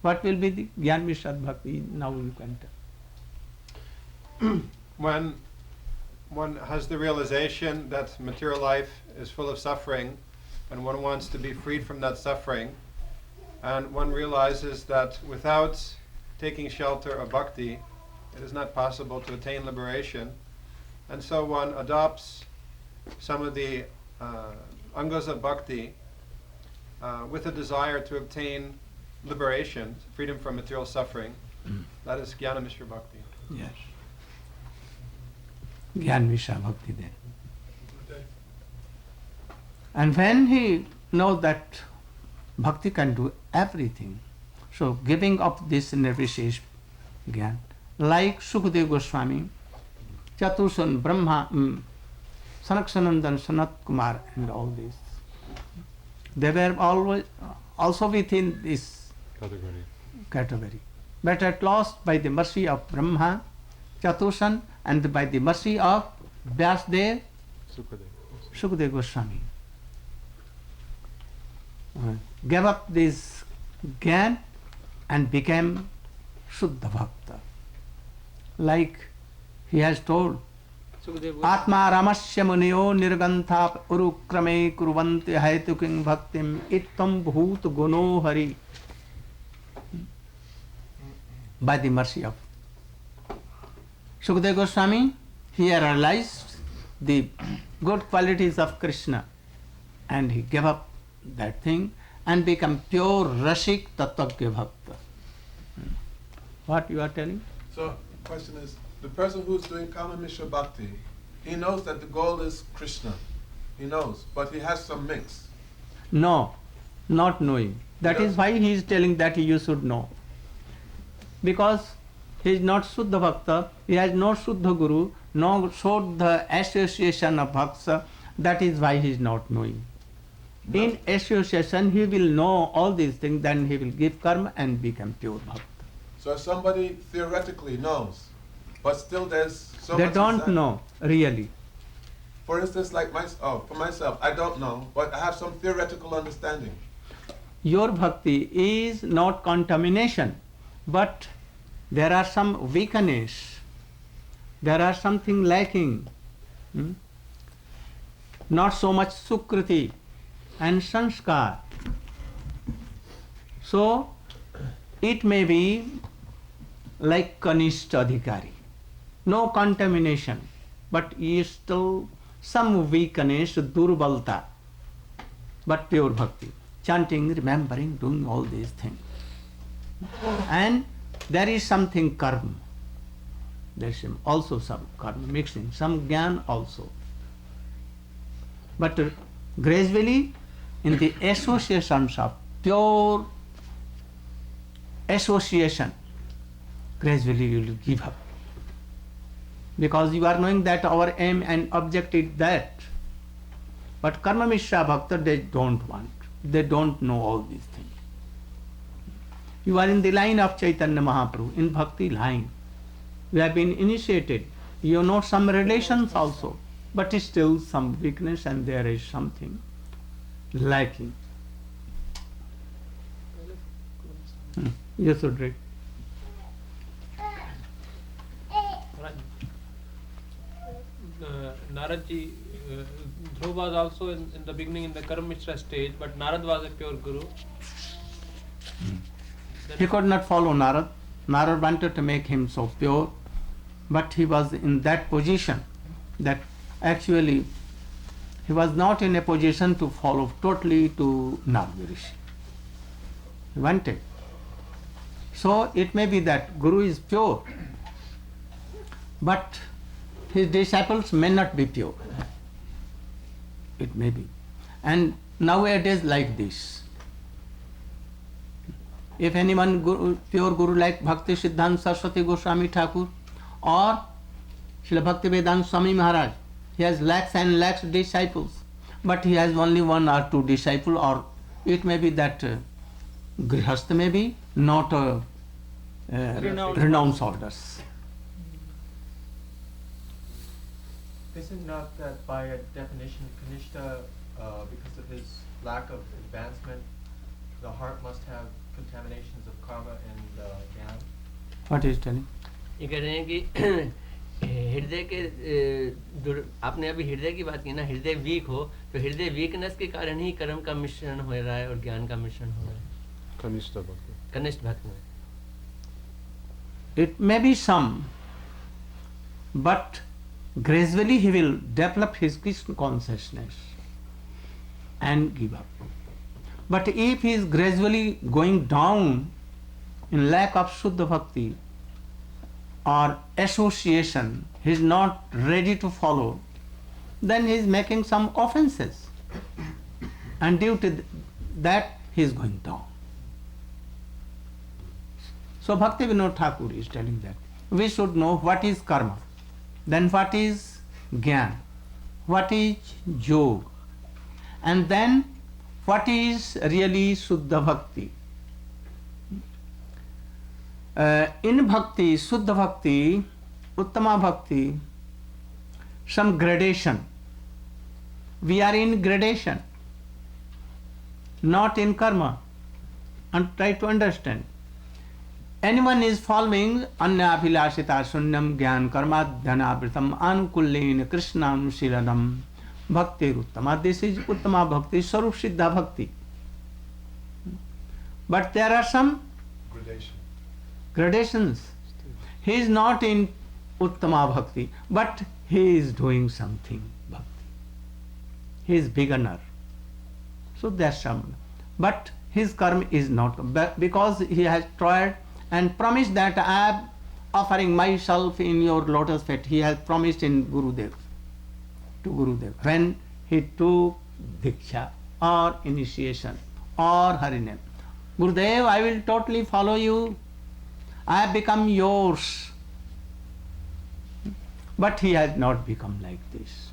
what will be the Gyan Mishra Bhakti? Now you can tell. When one has the realization that material life is full of suffering, and one wants to be freed from that suffering, and one realizes that without taking shelter of bhakti, it is not possible to attain liberation, and so one adopts some of the angas of bhakti with a desire to obtain liberation, freedom from material suffering. That is Jnana Mishra Bhakti. Yes. Gyan Mishra Bhakti then. And when he knows that bhakti can do everything, so giving up this nirvishesh Gyan, like Sukadeva Goswami, Chatursan, Brahma, Sanaksanandan, Sanat Kumar, and all these, they were always also within this category. But at last, by the mercy of Brahma, Chatursan, and by the mercy of Vyasdev, Sukadeva Goswami, gave up this Gyan and became Shuddha Bhakta. Like he has told, Atma Ramasya Muniyo Nirgantha Urukrame Kuruvanti Haituking Bhaktim Ittam Bhut Guno Hari. By the mercy of Sukadeva Goswami, he realized the good qualities of Krishna and he gave up that thing and become pure Rashik Tattvagya Bhakta. What you are telling? So, question is, the person who's doing Kama Mishra Bhakti, he knows that the goal is Krishna. He knows, but he has some mix. No, not knowing. That is why he is telling that you should know. Because he is not Shuddha Bhakta, he has no Shuddha Guru, no Shuddha association of Bhakta, that is why he is not knowing. In association he will know all these things, then he will give karma and become pure Bhakta. So if somebody theoretically knows, but still there's so They much don't inside. know really. For instance, like for myself, I don't know, but I have some theoretical understanding. Your bhakti is not contamination, but there are some weakness, there are something lacking. Not so much sukriti and sanskar. So it may be like Kanishta Adhikari, no contamination, but is still some weakness, durbalta, but pure bhakti, chanting, remembering, doing all these things. And there is something karma, there is also some karma mixing, some gyan also. But gradually, in the associations of pure association, gradually you will give up. Because you are knowing that our aim and object is that. But Karma Mishra Bhakta, they don't want. They don't know all these things. You are in the line of Chaitanya Mahaprabhu, in Bhakti line. You have been initiated. You know some relations also. But still some weakness and there is something lacking. You should read. Naradji, Dhruv was also in the beginning in the Karma Mishra stage, but Narad was a pure guru. He could not follow Narad. Narad wanted to make him so pure, but he was in that position that actually he was not in a position to follow totally to Narad Rishi. He wanted. So it may be that Guru is pure, but his disciples may not be pure. It may be. And nowadays like this. If anyone pure Guru like Bhakti Siddhanta Saraswati Goswami Thakur or Srila Bhakti Vedanta Swami Maharaj, he has lakhs and lakhs disciples, but he has only one or two disciples, or it may be that Grihastha may be not renounced orders. Isn't not that by a definition Kanishta, because of his lack of advancement, the heart must have contaminations of karma and jnana? What is telling? ये कह रहे हैं कि हृदय के आपने अभी हृदय की बात की ना, हृदय वीक हो तो हृदय वीकनेस के कारण ही कर्म का मिश्रण हो रहा है और ज्ञान का मिश्रण हो रहा है कनिष्ठ भक्त में. It may be some, but gradually he will develop his Krishna consciousness and give up. But if he is gradually going down in lack of Shuddha Bhakti or association, he is not ready to follow, then he is making some offenses. And due to that, he is going down. So Bhakti Vinod Thakur is telling that we should know what is karma, then what is jnana, what is yoga, and then what is really Shuddha Bhakti. In Bhakti, Shuddha Bhakti, Uttama Bhakti, some gradation. We are in gradation, not in karma. And try to understand. Anyone is following Anya Abhilashita Sunyam Gyan Karma Dhanavritam Anukullin Krishna Anusilanam Bhakti Uttama. This is Uttama Bhakti, Sarup Siddha Bhakti. But there are some gradations. He is not in Uttama Bhakti, but he is doing something Bhakti. He is beginner. So that's some. But his karma is not, because he has tried and promised that I am offering myself in your lotus feet. He has promised in Gurudev, to Gurudev, when he took Diksha or initiation or Harinam. Gurudev, I will totally follow you. I have become yours. But he has not become like this.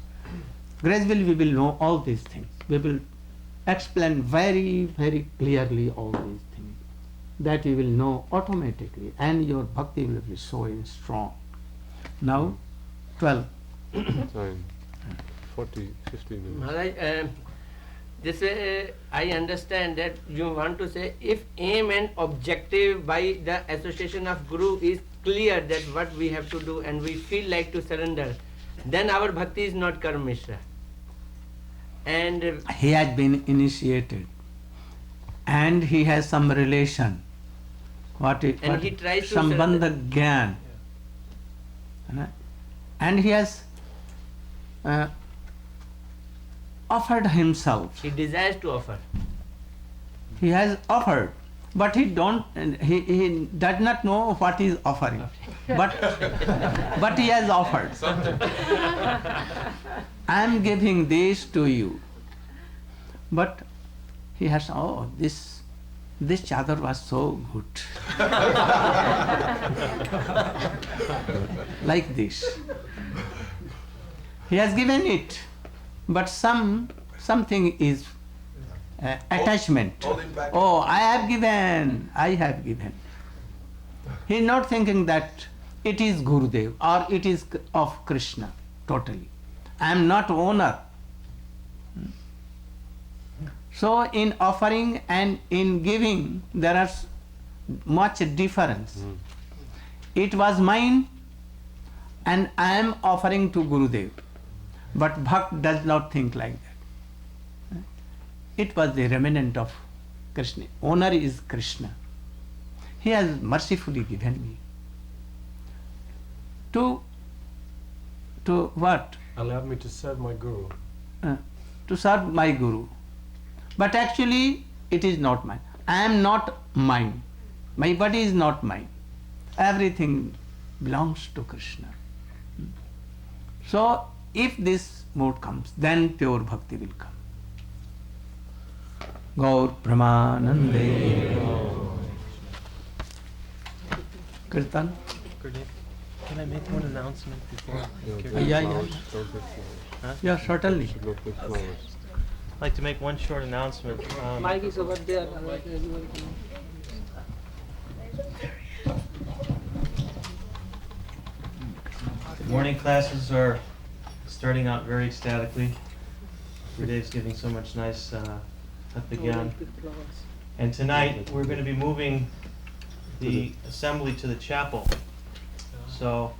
Gradually we will know all these things. We will explain very, very clearly all these things. That you will know automatically, and your bhakti will be so strong. Now, 12. Time. 50 minutes. Maharaj, this way I understand that you want to say if aim and objective by the association of Guru is clear that what we have to do and we feel like to surrender, then our bhakti is not karma mishra. And he has been initiated and he has some relation. He tries to Sambandha Gyan. And he has offered himself. He desires to offer. He has offered, but he does not know what he is offering. But he has offered. I am giving this to you. But he has, this chadar was so good. Like this. He has given it, but something is attachment. Oh, I have given. He is not thinking that it is Gurudev or it is of Krishna totally. I am not owner. So in offering and in giving there are much difference. It was mine and I am offering to Gurudev. But Bhakt does not think like that. It was the remnant of Krishna. Owner is Krishna. He has mercifully given me. To what? Allowed me to serve my Guru. To serve my Guru. But actually it is not mine. I am not mine. My body is not mine. Everything belongs to Krishna. So if this mood comes, then pure bhakti will come. Gaur Brahmanande. Kirtan? Can I make one announcement before? Yeah, certainly. I'd like to make one short announcement. Mike is over there. Morning classes are starting out very ecstatically. Gurudev's giving so much nice Tattva Gyan. And tonight we're going to be moving the assembly to the chapel. So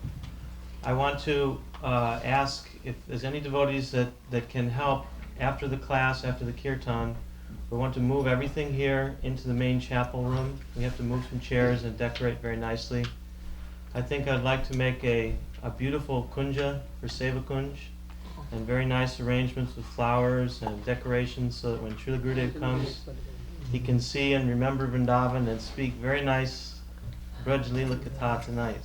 I want to ask if there's any devotees that can help after the class, after the kirtan. We want to move everything here into the main chapel room. We have to move some chairs and decorate very nicely. I think I'd like to make a beautiful kunja for Seva Kunj, and very nice arrangements with flowers and decorations so that when Srila Gurudev comes, he can see and remember Vrindavan and speak very nice Braj Leela Katha tonight.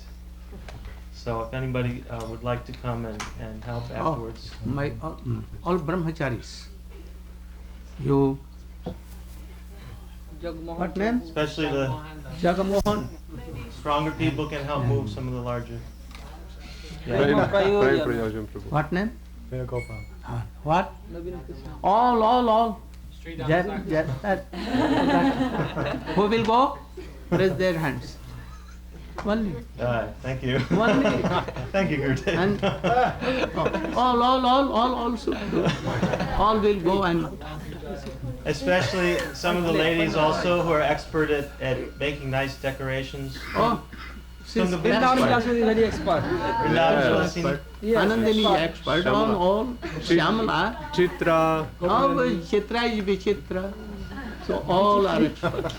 So if anybody would like to come and help afterwards. My all brahmacharis. You. What name? Especially the Jagamohan. Stronger people can help move some of the larger. What name? What? All. Who will go? Raise their hands. Only. Thank you. Only. Thank you, Gurudev. And all should go. All will go and. Especially some of the ladies also who are expert at making nice decorations. Oh, she's Vrindavan is very expert. Anandini is expert on all. Shyamala. Chitra. Oh, Chitra is Vichitra. So all are experts.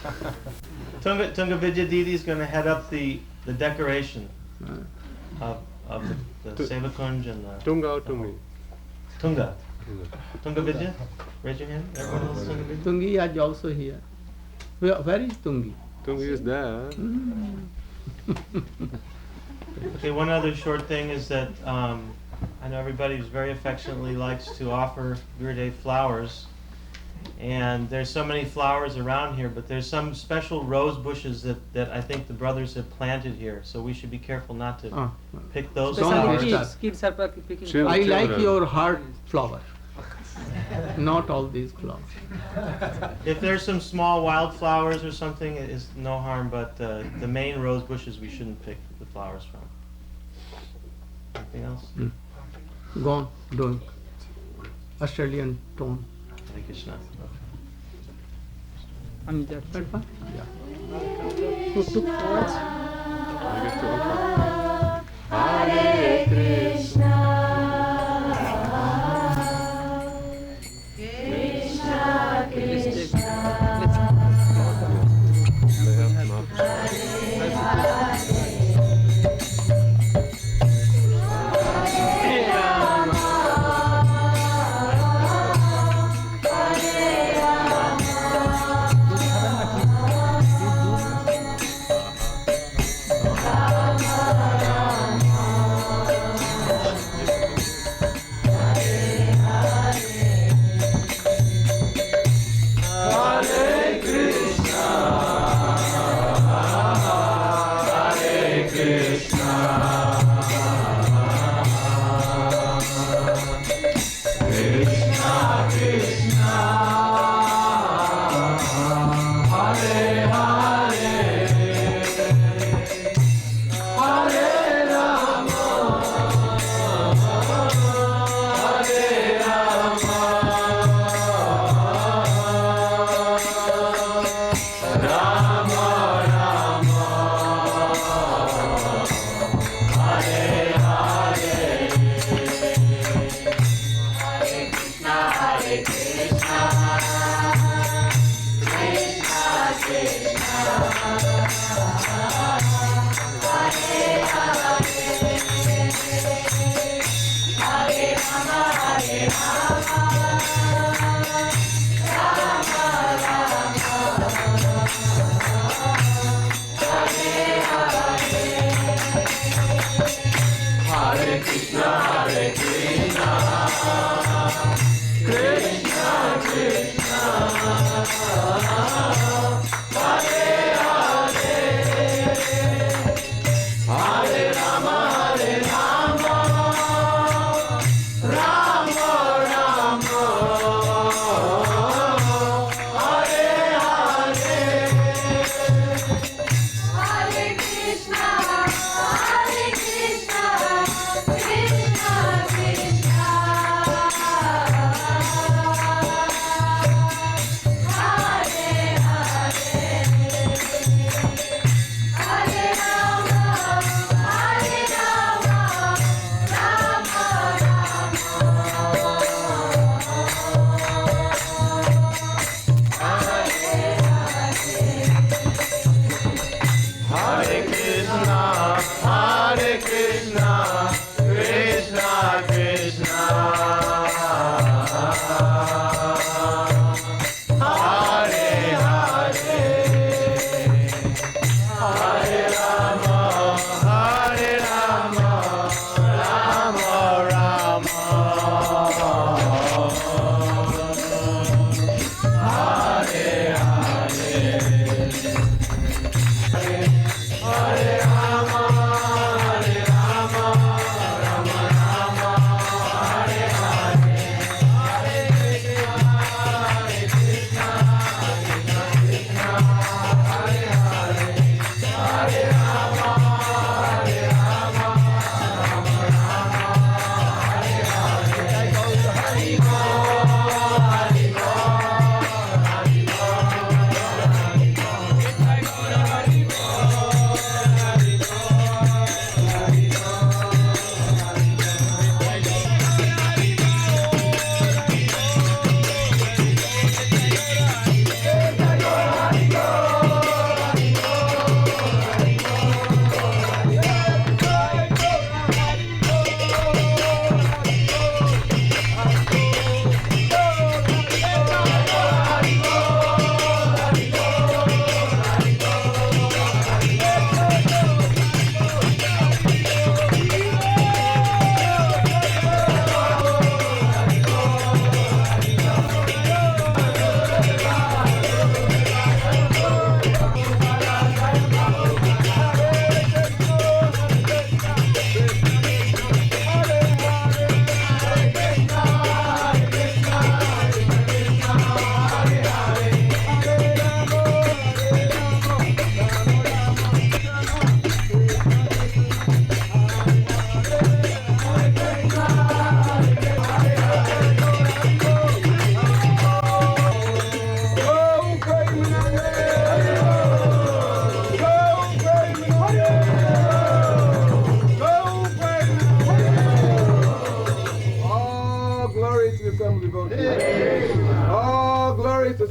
Tunga Vidya Didi is going to head up the decoration of the Seva Kunj and the... Tunga or Tungi? Tunga. Tunga Vidya? Raise your hand. Everyone else Tunga Vidya? Tungi is also here. Where is Tungi? Tungi is there. Okay, one other short thing is that I know everybody very affectionately likes to offer Gurudev flowers. And there's so many flowers around here, but there's some special rose bushes that I think the brothers have planted here. So we should be careful not to pick those flowers. Kids are picking. I like your heart flower. Not all these flowers. If there's some small wildflowers or something, it is no harm, but the main rose bushes we shouldn't pick the flowers from. Anything else? Go on, doing Australian tone. Hare Krishna. Who took words? Hare Krishna, Krishna Krishna, Hare Hare. Hare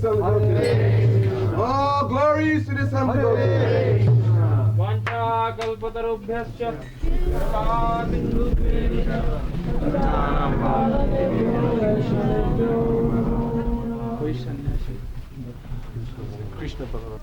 Oh, glories to the Son of God. वाञ्छा कल्पतरुभ्यश्च कृपासिन्धुभ्यश्च Krishna Bhagavan.